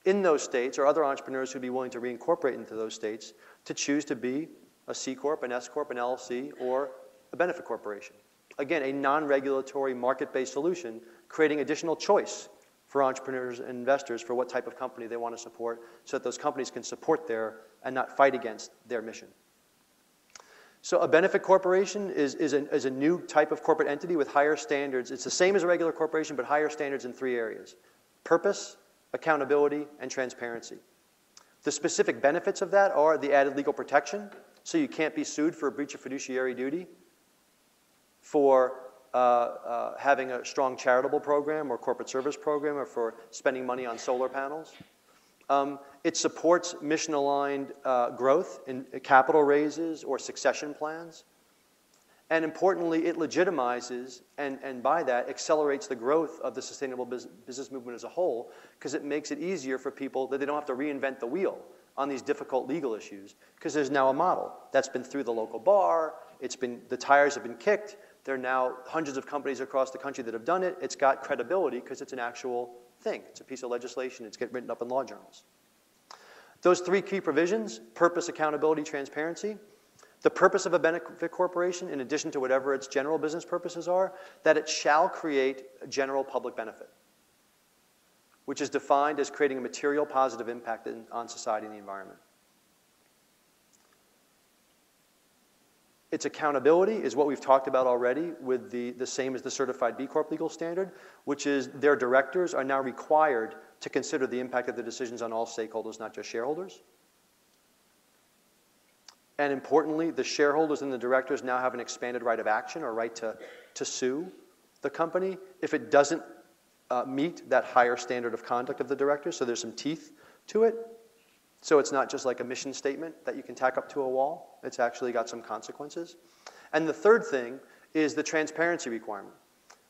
in those states or other entrepreneurs who'd be willing to reincorporate into those states to choose to be a C Corp, an S Corp, an LLC, or a benefit corporation. Again, a non-regulatory market-based solution creating additional choice for entrepreneurs and investors for what type of company they want to support so that those companies can support their and not fight against their mission. So a benefit corporation is a new type of corporate entity with higher standards. It's the same as a regular corporation, but higher standards in 3 areas: purpose, accountability, and transparency. The specific benefits of that are the added legal protection, so you can't be sued for a breach of fiduciary duty, for having a strong charitable program or corporate service program, or for spending money on solar panels. It supports mission-aligned growth in capital raises or succession plans. And importantly, it legitimizes and by that accelerates the growth of the sustainable business movement as a whole, because it makes it easier for people that they don't have to reinvent the wheel on these difficult legal issues, because there's now a model that's been through the local bar, the tires have been kicked, there are now hundreds of companies across the country that have done it. It's got credibility because it's an actual thing. It's a piece of legislation. It's getting written up in law journals. Those 3 key provisions: purpose, accountability, transparency. The purpose of a benefit corporation, in addition to whatever its general business purposes are, that it shall create a general public benefit, which is defined as creating a material positive impact on society and the environment. Its accountability is what we've talked about already with the same as the certified B Corp legal standard, which is their directors are now required to consider the impact of their decisions on all stakeholders, not just shareholders. And importantly, the shareholders and the directors now have an expanded right of action or right to sue the company if it doesn't meet that higher standard of conduct of the directors. So there's some teeth to it. So it's not just like a mission statement that you can tack up to a wall. It's actually got some consequences. And the third thing is the transparency requirement,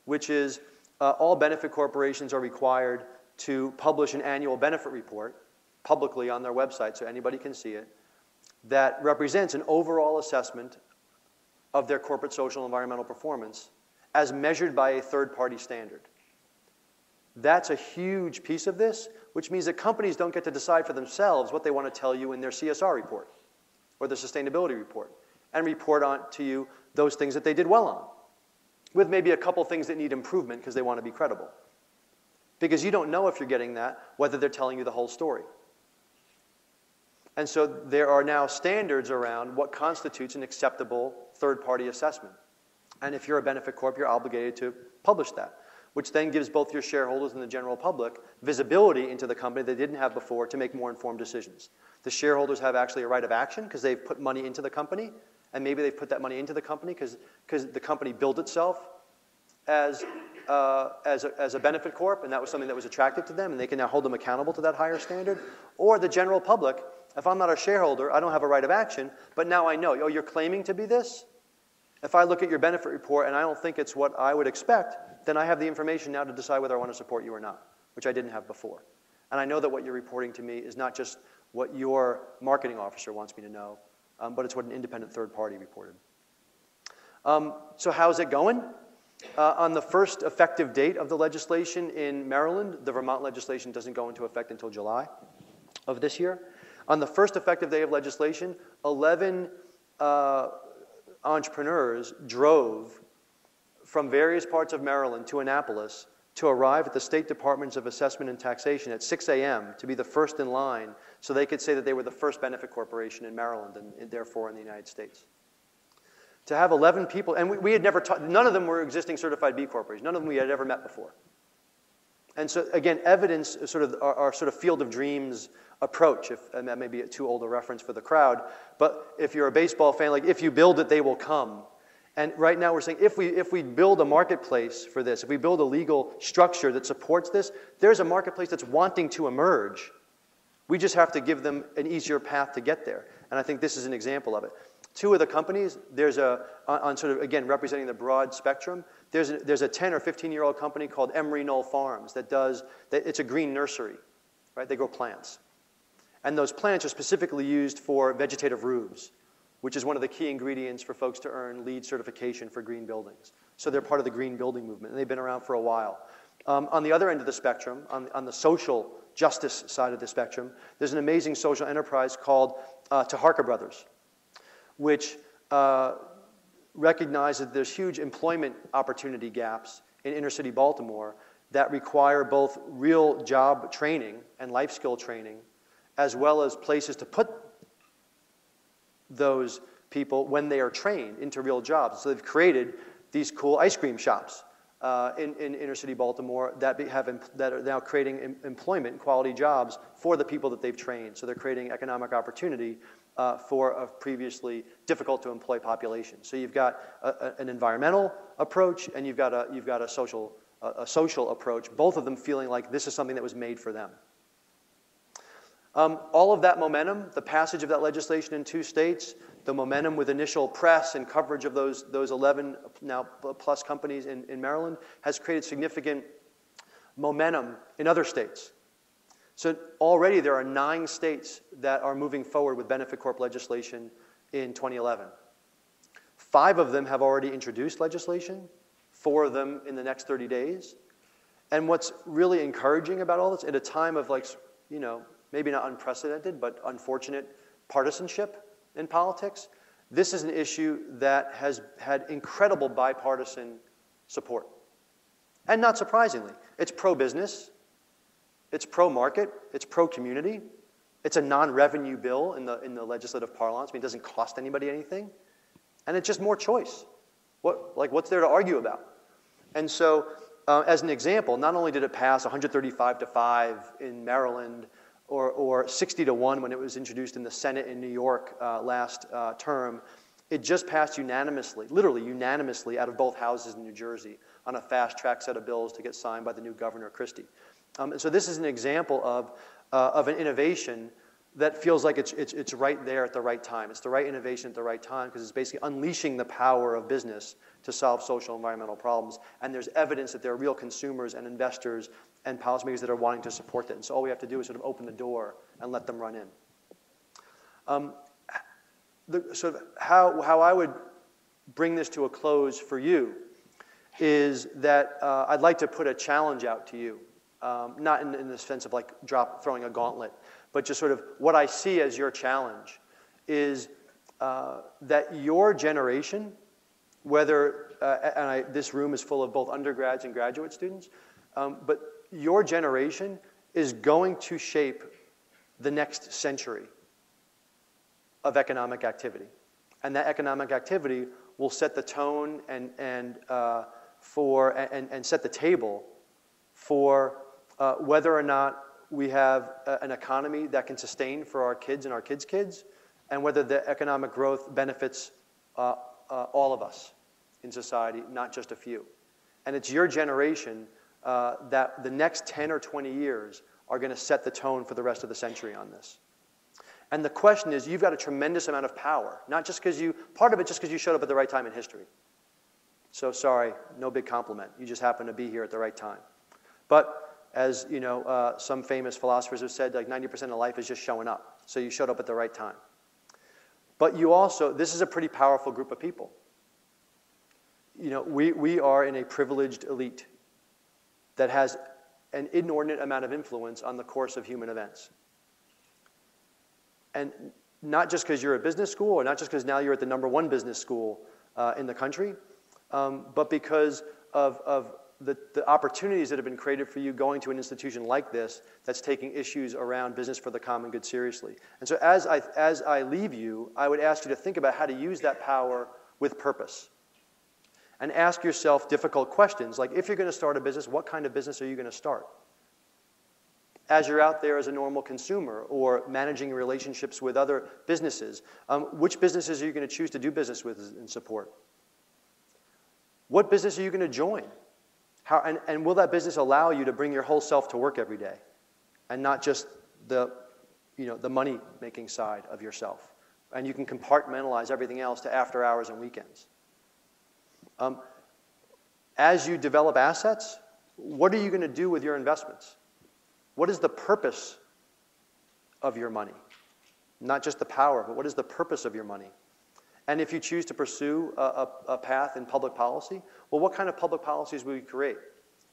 which is all benefit corporations are required to publish an annual benefit report publicly on their website so anybody can see it, that represents an overall assessment of their corporate social and environmental performance as measured by a third-party standard. That's a huge piece of this, which means that companies don't get to decide for themselves what they want to tell you in their CSR report or their sustainability report, and report on to you those things that they did well on, with maybe a couple things that need improvement because they want to be credible. Because you don't know if you're getting that, whether they're telling you the whole story. And so there are now standards around what constitutes an acceptable third-party assessment. And if you're a benefit corp, you're obligated to publish that, which then gives both your shareholders and the general public visibility into the company they didn't have before to make more informed decisions. The shareholders have actually a right of action because they've put money into the company, and maybe they've put that money into the company because the company built itself as a benefit corp, and that was something that was attractive to them, and they can now hold them accountable to that higher standard. Or the general public, if I'm not a shareholder, I don't have a right of action, but now I know, oh, you're claiming to be this? If I look at your benefit report and I don't think it's what I would expect, then I have the information now to decide whether I want to support you or not, which I didn't have before. And I know that what you're reporting to me is not just what your marketing officer wants me to know, but it's what an independent third party reported. So how's it going? On the first effective date of the legislation in Maryland, the Vermont legislation doesn't go into effect until July of this year. On the first effective day of legislation, 11 entrepreneurs drove from various parts of Maryland to Annapolis to arrive at the State Departments of Assessment and Taxation at 6 a.m. to be the first in line so they could say that they were the first benefit corporation in Maryland and therefore in the United States. To have 11 people, and we had never taught, none of them were existing certified B corporations. None of them we had ever met before. And so, again, evidence is sort of our sort of field of dreams approach, and that may be a too old a reference for the crowd, but if you're a baseball fan, like, if you build it, they will come. And right now we're saying if we build a marketplace for this, if we build a legal structure that supports this, there's a marketplace that's wanting to emerge. We just have to give them an easier path to get there. And I think this is an example of it. Two of the companies, there's on sort of, again, representing the broad spectrum, there's a 10 or 15-year-old company called Emery Knoll Farms it's a green nursery, right? They grow plants. And those plants are specifically used for vegetative roofs, which is one of the key ingredients for folks to earn LEED certification for green buildings. So they're part of the green building movement, and they've been around for a while. On the other end of the spectrum, on the social justice side of the spectrum, there's an amazing social enterprise called Taharka Brothers, which recognizes that there's huge employment opportunity gaps in inner city Baltimore that require both real job training and life skill training, as well as places to put those people when they are trained into real jobs. So they've created these cool ice cream shops in inner city Baltimore that are now creating employment, quality jobs for the people that they've trained. So they're creating economic opportunity for a previously difficult to employ population. So you've got an environmental approach and you've got a social approach. Both of them feeling like this is something that was made for them. All of that momentum, the passage of that legislation in 2 states, the momentum with initial press and coverage of those 11 now plus companies in Maryland has created significant momentum in other states. So already there are 9 states that are moving forward with benefit corp legislation in 2011. 5 of them have already introduced legislation, 4 of them in the next 30 days. And what's really encouraging about all this, at a time of maybe not unprecedented, but unfortunate partisanship in politics, this is an issue that has had incredible bipartisan support. And not surprisingly, it's pro-business, it's pro-market, it's pro-community, it's a non-revenue bill in the legislative parlance. I mean, it doesn't cost anybody anything, and it's just more choice. What's there to argue about? And so, as an example, not only did it pass 135-5 in Maryland, or 60-1 when it was introduced in the Senate in New York last term, it just passed unanimously, literally unanimously, out of both houses in New Jersey on a fast-track set of bills to get signed by the new Governor Christie. And so this is an example of an innovation that feels like it's right there at the right time. It's the right innovation at the right time because it's basically unleashing the power of business to solve social and environmental problems. And there's evidence that there are real consumers and investors and policymakers that are wanting to support that. And so all we have to do is sort of open the door and let them run in. Sort of how I would bring this to a close for you is that I'd like to put a challenge out to you, not in the sense of like throwing a gauntlet, but just sort of what I see as your challenge is that your generation, whether, this room is full of both undergrads and graduate students, but your generation is going to shape the next century of economic activity. And that economic activity will set the tone and set the table for whether or not we have an economy that can sustain for our kids and our kids' kids, and whether the economic growth benefits all of us in society, not just a few. And it's your generation that the next 10 or 20 years are going to set the tone for the rest of the century on this. And the question is, you've got a tremendous amount of power, not just because part of it just because you showed up at the right time in history. So sorry, no big compliment. You just happen to be here at the right time. But as some famous philosophers have said, like 90% of life is just showing up. So you showed up at the right time. But this is a pretty powerful group of people. We are in a privileged elite that has an inordinate amount of influence on the course of human events. And not just because you're a business school, or not just because now you're at the #1 business school in the country, but because of the opportunities that have been created for you going to an institution like this that's taking issues around business for the common good seriously. And so as I leave you, I would ask you to think about how to use that power with purpose. And ask yourself difficult questions, like if you're going to start a business, what kind of business are you going to start? As you're out there as a normal consumer or managing relationships with other businesses, which businesses are you going to choose to do business with and support? What business are you going to join? And will that business allow you to bring your whole self to work every day and not just the money-making side of yourself? And you can compartmentalize everything else to after hours and weekends. As you develop assets, what are you going to do with your investments? What is the purpose of your money? Not just the power, but what is the purpose of your money? And if you choose to pursue a path in public policy, well, what kind of public policies will you create?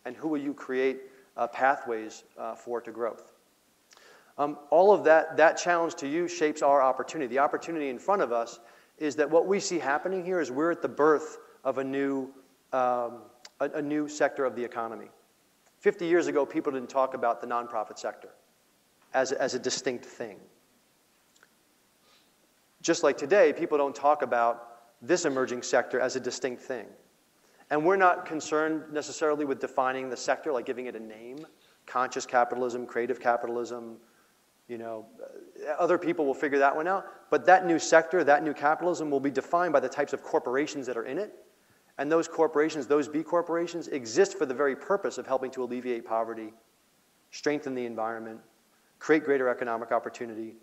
And who will you create pathways for to growth? All of that challenge to you shapes our opportunity. The opportunity in front of us is that what we see happening here is we're at the birth of a new sector of the economy. 50 years ago, people didn't talk about the nonprofit sector as a distinct thing. Just like today, people don't talk about this emerging sector as a distinct thing. And we're not concerned necessarily with defining the sector, like giving it a name, conscious capitalism, creative capitalism. Other people will figure that one out. But that new sector, that new capitalism will be defined by the types of corporations that are in it. And those corporations, those B corporations, exist for the very purpose of helping to alleviate poverty, strengthen the environment, create greater economic opportunity,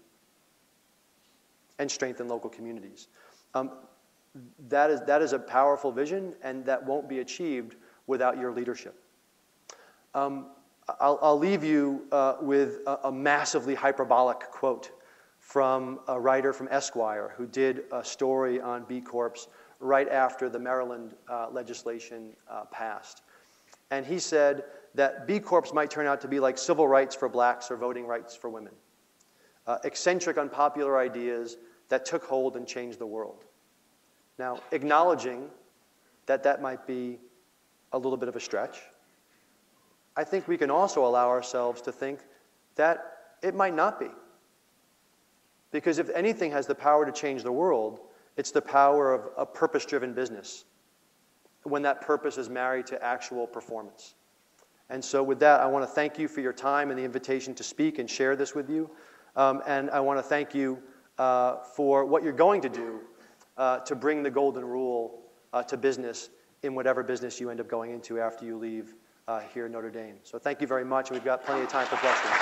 and strengthen local communities. That is a powerful vision, and that won't be achieved without your leadership. I'll leave you with a massively hyperbolic quote from a writer from Esquire who did a story on B Corps right after the Maryland legislation passed. And he said that B Corps might turn out to be like civil rights for blacks or voting rights for women. Eccentric, unpopular ideas that took hold and changed the world. Now, acknowledging that might be a little bit of a stretch, I think we can also allow ourselves to think that it might not be. Because if anything has the power to change the world, it's the power of a purpose-driven business when that purpose is married to actual performance. And so with that, I want to thank you for your time and the invitation to speak and share this with you. And I want to thank you for what you're going to do to bring the golden rule to business in whatever business you end up going into after you leave here at Notre Dame. So thank you very much, and we've got plenty of time for questions.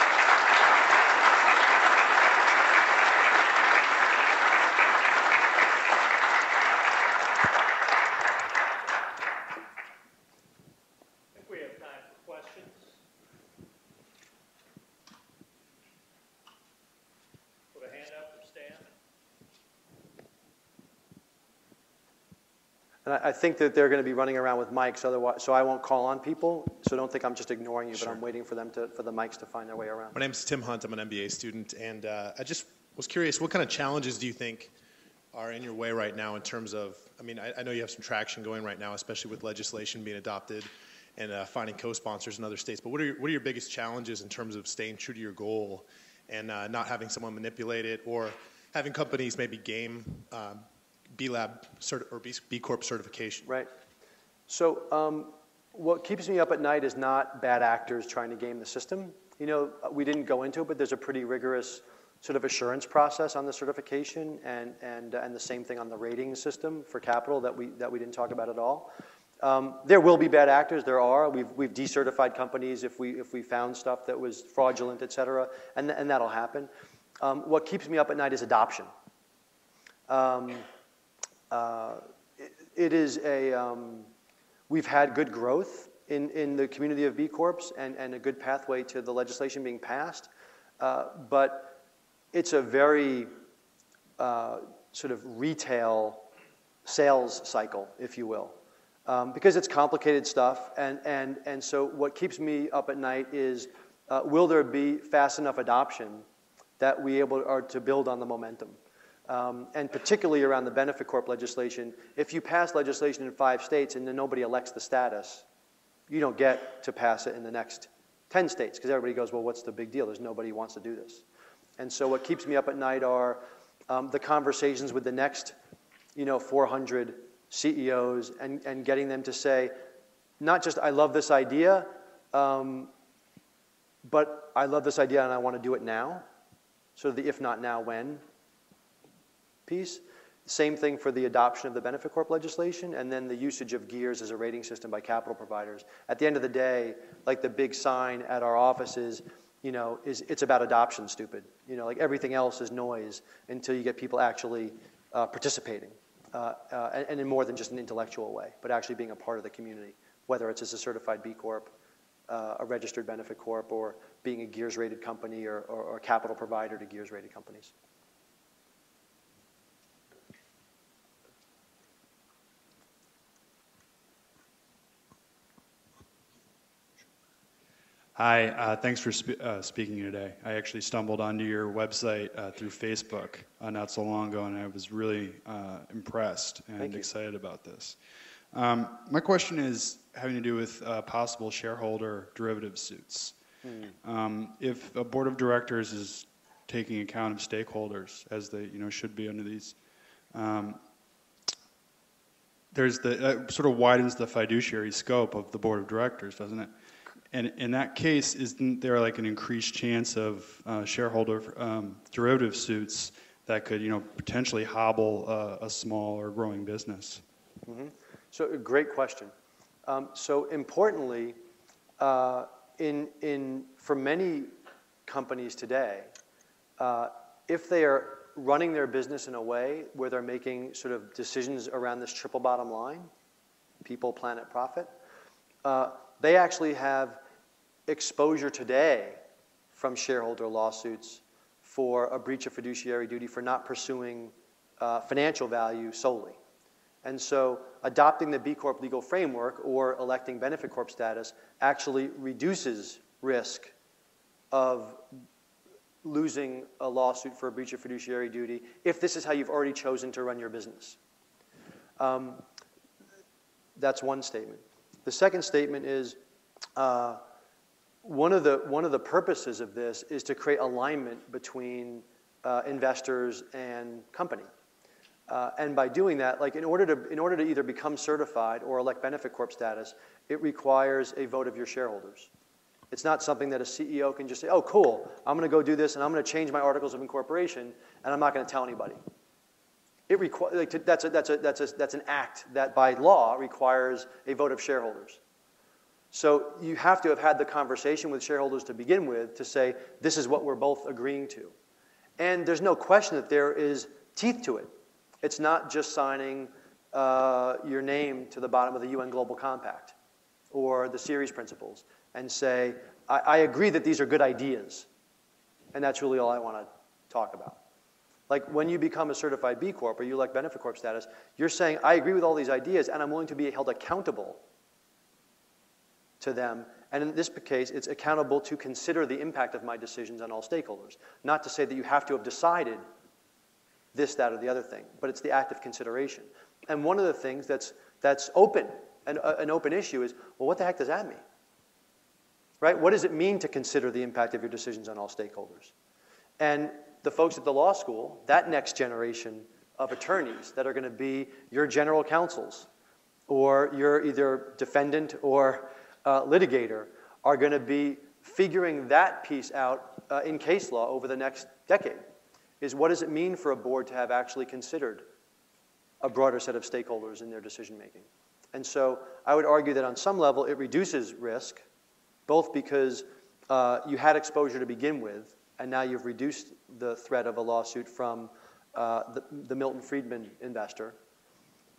I think we have time for questions. Put a hand up or stand. And I think that they're going to be running around with mics, otherwise, so I won't call on people. So don't think I'm just ignoring you, Sure. but I'm waiting for the mics to find their way around. My name's Tim Hunt. I'm an MBA student, and I just was curious, what kind of challenges do you think are in your way right now in terms of, I know you have some traction going right now, especially with legislation being adopted and finding co-sponsors in other states, but what are your biggest challenges in terms of staying true to your goal and not having someone manipulate it, or having companies maybe game B-Lab or B Corp certification? Right. So what keeps me up at night is not bad actors trying to game the system. We didn't go into it, but there's a pretty rigorous sort of assurance process on the certification, and the same thing on the rating system for capital that we didn't talk about at all. There will be bad actors. There are. We've decertified companies if we found stuff that was fraudulent, et cetera, and that'll happen. What keeps me up at night is adoption. We've had good growth in the community of B Corps and a good pathway to the legislation being passed, but it's a very sort of retail sales cycle, if you will, because it's complicated stuff, and so what keeps me up at night is will there be fast enough adoption that we are to build on the momentum. And particularly around the benefit corp legislation, if you pass legislation in 5 states and then nobody elects the status, you don't get to pass it in the next 10 states, because everybody goes, well, what's the big deal? There's nobody who wants to do this. And so what keeps me up at night are the conversations with the next 400 CEOs and getting them to say, not just, I love this idea, but I love this idea and I want to do it now. So the if not now, when piece. Same thing for the adoption of the benefit corp legislation, and then the usage of GEARS as a rating system by capital providers. At the end of the day, like the big sign at our offices, is it's about adoption, stupid. Like everything else is noise until you get people actually participating, and in more than just an intellectual way, but actually being a part of the community, whether it's as a certified B Corp, a registered benefit corp, or being a GEARS-rated company or a capital provider to GEARS-rated companies. Hi, thanks for speaking today. I actually stumbled onto your website through Facebook not so long ago, and I was really impressed and excited about this. My question is having to do with possible shareholder derivative suits. If a board of directors is taking account of stakeholders, as they should be under these, there's sort of widens the fiduciary scope of the board of directors, doesn't it? And in that case, isn't there like an increased chance of shareholder derivative suits that could, potentially hobble a small or growing business? So, a great question. So importantly, for many companies today, if they are running their business in a way where they're making sort of decisions around this triple bottom line, people, planet, profit, they actually have exposure today from shareholder lawsuits for a breach of fiduciary duty for not pursuing financial value solely. And so adopting the B Corp legal framework or electing benefit corp status actually reduces risk of losing a lawsuit for a breach of fiduciary duty if this is how you've already chosen to run your business. That's one statement. The second statement is one of the purposes of this is to create alignment between investors and company. And by doing that, like in order to either become certified or elect benefit corp status, it requires a vote of your shareholders. It's not something that a CEO can just say, oh, cool, I'm going to go do this and I'm going to change my articles of incorporation and I'm not going to tell anybody. That's an act that by law requires a vote of shareholders. So you have to have had the conversation with shareholders to begin with to say, this is what we're both agreeing to. And there's no question that there is teeth to it. It's not just signing your name to the bottom of the UN Global Compact or the series principles and say, I agree that these are good ideas. And that's really all I want to talk about. Like when you become a certified B Corp or you elect benefit corp status, you're saying, I agree with all these ideas and I'm willing to be held accountable to them. And in this case, it's accountable to consider the impact of my decisions on all stakeholders. Not to say that you have to have decided this, that, or the other thing, but it's the act of consideration. And one of the things that's open, an open issue is, well, what the heck does that mean? Right? What does it mean to consider the impact of your decisions on all stakeholders? And the folks at the law school, that next generation of attorneys that are going to be your general counsels or your either defendant or litigator are going to be figuring that piece out in case law over the next decade. Is what does it mean for a board to have actually considered a broader set of stakeholders in their decision making? And so I would argue that on some level it reduces risk, both because you had exposure to begin with, and now you've reduced the threat of a lawsuit from the Milton Friedman investor.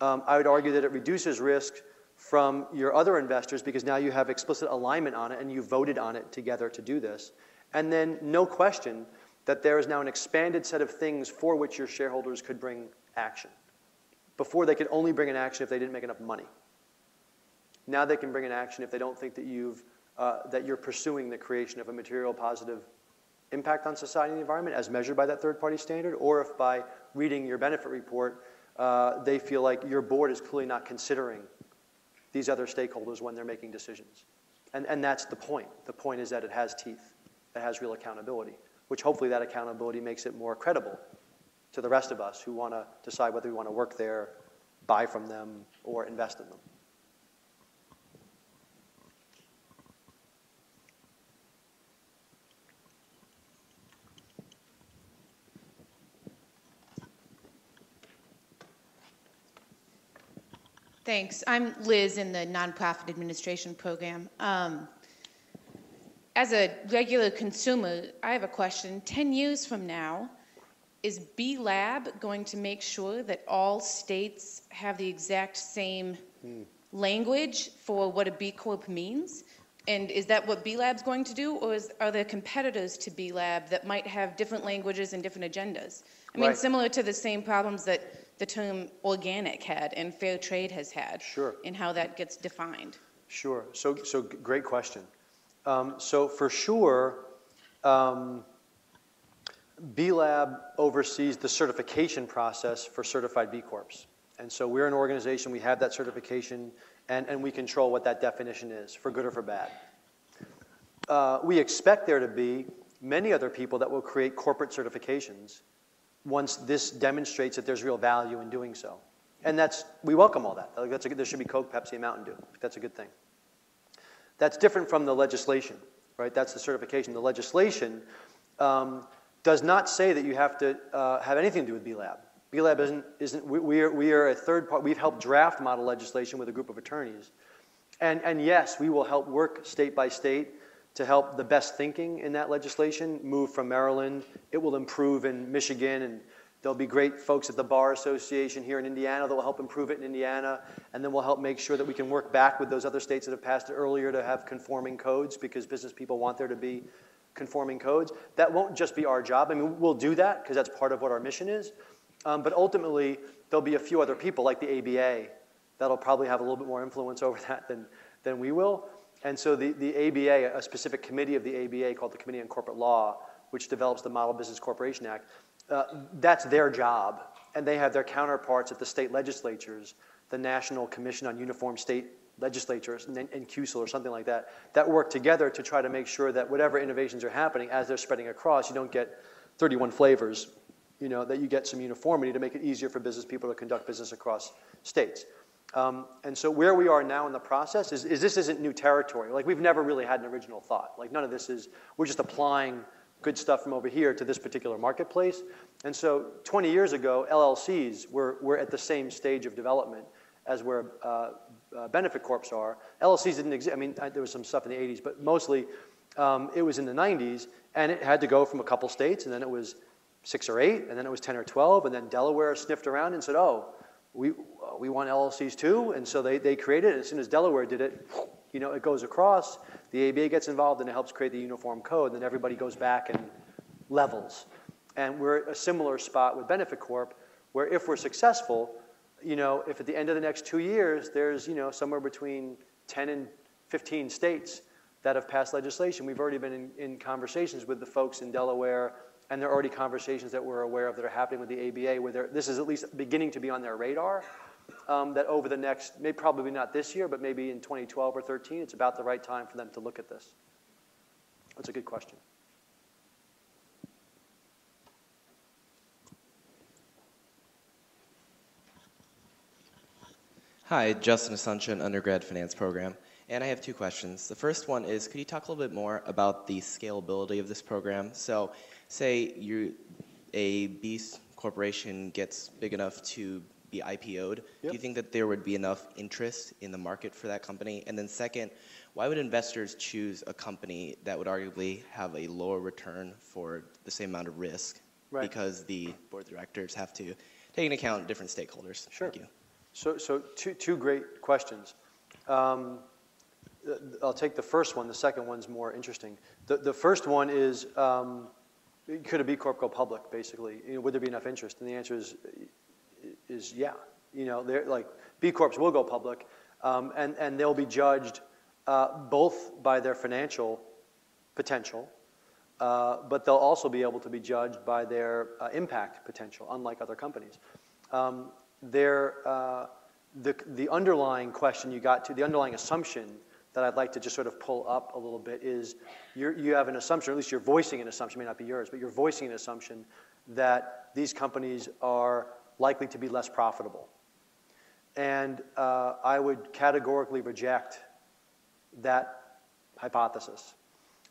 I would argue that it reduces risk from your other investors because now you have explicit alignment on it and you voted on it together to do this. And then no question that there is now an expanded set of things for which your shareholders could bring action. Before they could only bring an action if they didn't make enough money. Now they can bring an action if they don't think that you're pursuing the creation of a material positive impact on society and the environment as measured by that third-party standard, or if by reading your benefit report, they feel like your board is clearly not considering these other stakeholders when they're making decisions. And that's the point. The point is that it has teeth, it has real accountability, which hopefully that accountability makes it more credible to the rest of us who want to decide whether we want to work there, buy from them, or invest in them. Thanks. I'm Liz in the Nonprofit Administration Program. As a regular consumer, I have a question. 10 years from now, is B Lab going to make sure that all states have the exact same language for what a B Corp means? And is that what B Lab's going to do, or are there competitors to B Lab that might have different languages and different agendas? I mean, similar to the same problems that the term organic had and fair trade has had. Sure. And how that gets defined. Sure. So great question. So for sure, B Lab oversees the certification process for certified B Corps. And so we're an organization, we have that certification, and we control what that definition is, for good or for bad. We expect there to be many other people that will create corporate certifications once this demonstrates that there's real value in doing so. And we welcome all that. There should be Coke, Pepsi, and Mountain Dew. That's a good thing. That's different from the legislation, right? That's the certification. The legislation does not say that you have to have anything to do with B Lab. B Lab isn't. We are a third part. We've helped draft model legislation with a group of attorneys, and yes, we will help work state by state to help the best thinking in that legislation move from Maryland. It will improve in Michigan, and there'll be great folks at the Bar Association here in Indiana that will help improve it in Indiana, and then we'll help make sure that we can work back with those other states that have passed it earlier to have conforming codes, because business people want there to be conforming codes. That won't just be our job. I mean, we'll do that because that's part of what our mission is, but ultimately there'll be a few other people like the ABA that'll probably have a little bit more influence over that than we will. And so the ABA, a specific committee of the ABA called the Committee on Corporate Law, which develops the Model Business Corporation Act, that's their job. And they have their counterparts at the state legislatures, the National Commission on Uniform State Legislatures, and QSL or something like that, that work together to try to make sure that whatever innovations are happening, as they're spreading across, you don't get 31 flavors, that you get some uniformity to make it easier for business people to conduct business across states. And so where we are now in the process is this isn't new territory. Like, we've never really had an original thought. Like, none of this is, we're just applying good stuff from over here to this particular marketplace. And so 20 years ago, LLCs were at the same stage of development as where benefit corps are. LLCs didn't exist. I mean, there was some stuff in the 80s, but mostly it was in the 90s, and it had to go from a couple states, and then it was 6 or 8, and then it was 10 or 12, and then Delaware sniffed around and said, oh, we want LLCs too, and so they created it. As soon as Delaware did it, it goes across, the ABA gets involved, and it helps create the uniform code, and then everybody goes back and levels. And we're at a similar spot with Benefit Corp, where if we're successful, if at the end of the next 2 years, there's, somewhere between 10 and 15 states that have passed legislation. We've already been in conversations with the folks in Delaware, and there are already conversations that we're aware of that are happening with the ABA, where this is at least beginning to be on their radar, that over the next, probably not this year, but maybe in 2012 or 13, it's about the right time for them to look at this. That's a good question. Hi, Justin Asuncion, undergrad finance program. And I have 2 questions. The first one is, could you talk a little bit more about the scalability of this program? So say a B corporation gets big enough to be IPO'd. Yep. Do you think that there would be enough interest in the market for that company? And then second, why would investors choose a company that would arguably have a lower return for the same amount of risk? Right. Because the board of directors have to take into account different stakeholders. Sure. Thank you. So two great questions. I'll take the first one. The second one's more interesting. The first one is, could a B Corp go public, basically? Would there be enough interest? And the answer is yeah. They're like, B Corps will go public, and they'll be judged both by their financial potential, but they'll also be able to be judged by their impact potential, unlike other companies. The underlying question you got to, the underlying assumption that I'd like to just sort of pull up a little bit is you have an assumption, or at least you're voicing an assumption, it may not be yours, but you're voicing an assumption that these companies are likely to be less profitable. And I would categorically reject that hypothesis,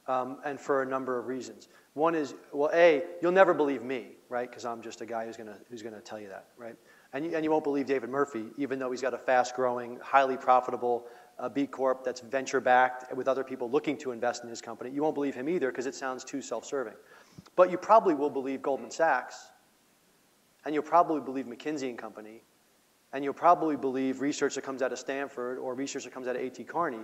and for a number of reasons. One is, well, A, you'll never believe me, right? Because I'm just a guy who's gonna tell you that, right? And you won't believe David Murphy, even though he's got a fast-growing, highly profitable B Corp that's venture-backed with other people looking to invest in his company. You won't believe him either because it sounds too self-serving. But you probably will believe Goldman Sachs, and you'll probably believe McKinsey & Company, and you'll probably believe research that comes out of Stanford or research that comes out of A.T. Kearney.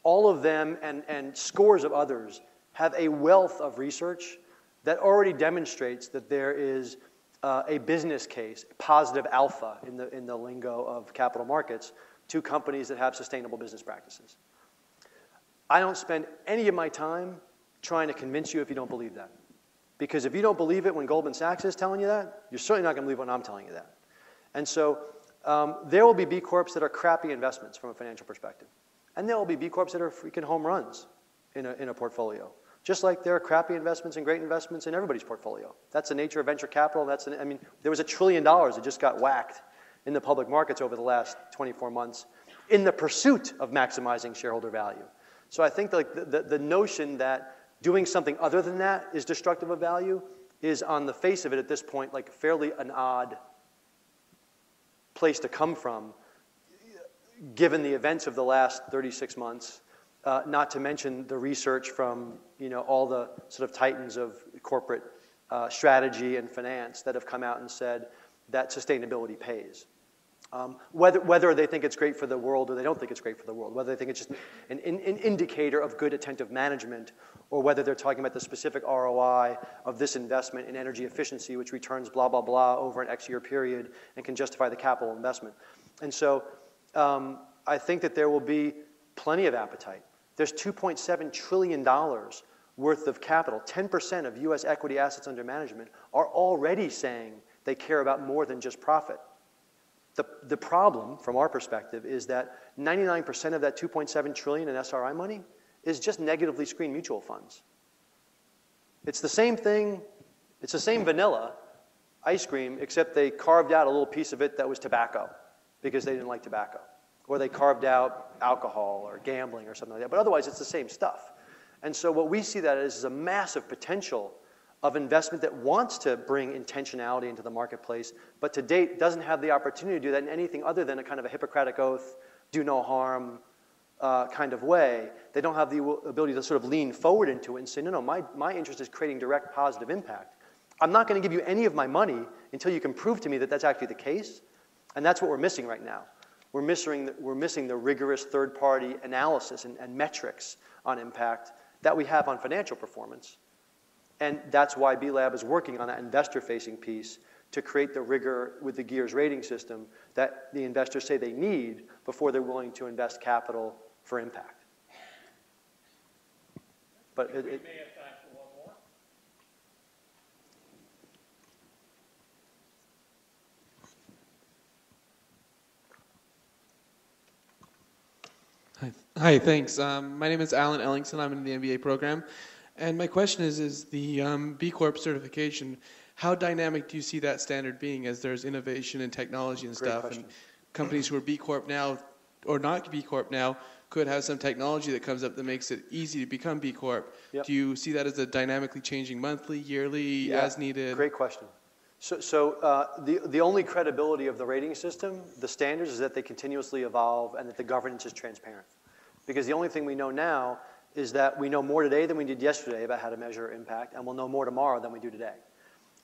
All of them and scores of others have a wealth of research that already demonstrates that there is a business case, positive alpha in the lingo of capital markets, to companies that have sustainable business practices. I don't spend any of my time trying to convince you if you don't believe that. Because if you don't believe it when Goldman Sachs is telling you that, you're certainly not going to believe when I'm telling you that. And so there will be B Corps that are crappy investments from a financial perspective. And there will be B Corps that are freaking home runs in a portfolio. Just like there are crappy investments and great investments in everybody's portfolio. That's the nature of venture capital. I mean, there was $1 trillion that just got whacked in the public markets over the last 24 months in the pursuit of maximizing shareholder value. So I think like the notion that doing something other than that is destructive of value is, on the face of it at this point, like fairly an odd place to come from, given the events of the last 36 months, not to mention the research from all the sort of titans of corporate strategy and finance that have come out and said that sustainability pays. Whether they think it's great for the world or they don't think it's great for the world, whether they think it's just an indicator of good attentive management, or whether they're talking about the specific ROI of this investment in energy efficiency, which returns blah, blah, blah over an X year period and can justify the capital investment. And so I think that there will be plenty of appetite. There's $2.7 trillion worth of capital. 10% of U.S. equity assets under management are already saying they care about more than just profit. The problem, from our perspective, is that 99% of that $2.7 trillion in SRI money is just negatively screened mutual funds. It's the same thing, it's the same vanilla ice cream, except they carved out a little piece of it that was tobacco because they didn't like tobacco. Or they carved out alcohol or gambling or something like that. But otherwise, it's the same stuff. And so what we see that as is a massive potential of investment that wants to bring intentionality into the marketplace, but to date doesn't have the opportunity to do that in anything other than a kind of a Hippocratic oath, do no harm kind of way. They don't have the ability to sort of lean forward into it and say, no, my interest is creating direct positive impact. I'm not going to give you any of my money until you can prove to me that that's actually the case. And that's what we're missing right now. We're missing the rigorous third-party analysis and metrics on impact that we have on financial performance. And that's why B-Lab is working on that investor-facing piece to create the rigor with the GEARS rating system that the investors say they need before they're willing to invest capital for impact. But we may have time for one more. Hi, thanks. My name is Alan Ellingson. I'm in the MBA program. And my question is the B Corp certification, how dynamic do you see that standard being as there's innovation and technology and stuff? And companies who are B Corp now or not B Corp now could have some technology that comes up that makes it easy to become B Corp. Yep. Do you see that as a dynamically changing monthly, yearly, as needed? Great question. So the only credibility of the rating system, the standards, is that they continuously evolve and that the governance is transparent. Because the only thing we know now is that we know more today than we did yesterday about how to measure impact, and we'll know more tomorrow than we do today.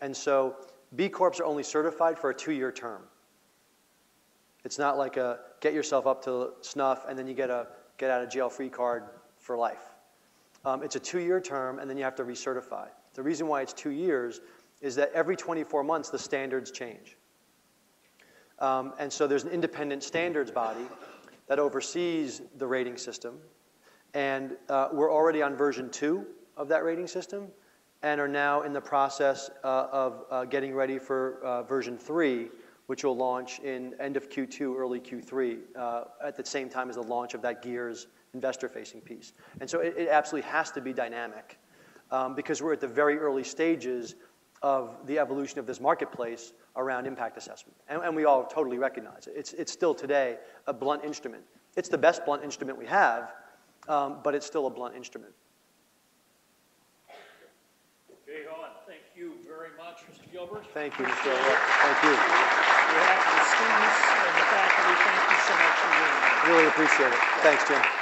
And so B Corps are only certified for a 2-year term. It's not like a get yourself up to snuff and then you get a get out of jail free card for life. It's a 2-year term and then you have to recertify. The reason why it's 2 years is that every 24 months the standards change. And so there's an independent standards body that oversees the rating system. And we're already on version 2 of that rating system. and are now in the process of getting ready for version 3, which will launch in end of Q2, early Q3, at the same time as the launch of that Gears investor-facing piece. And so it absolutely has to be dynamic, because we're at the very early stages of the evolution of this marketplace around impact assessment. And we all totally recognize it. It's still today a blunt instrument. It's the best blunt instrument we have, but it's still a blunt instrument. Jay Coen, thank you very much, Mr. Gilbert. Thank you, Mr. O'Rourke. Thank you. On behalf of the students and the faculty, thank you so much for doing that. Really appreciate it. Thanks, Jim.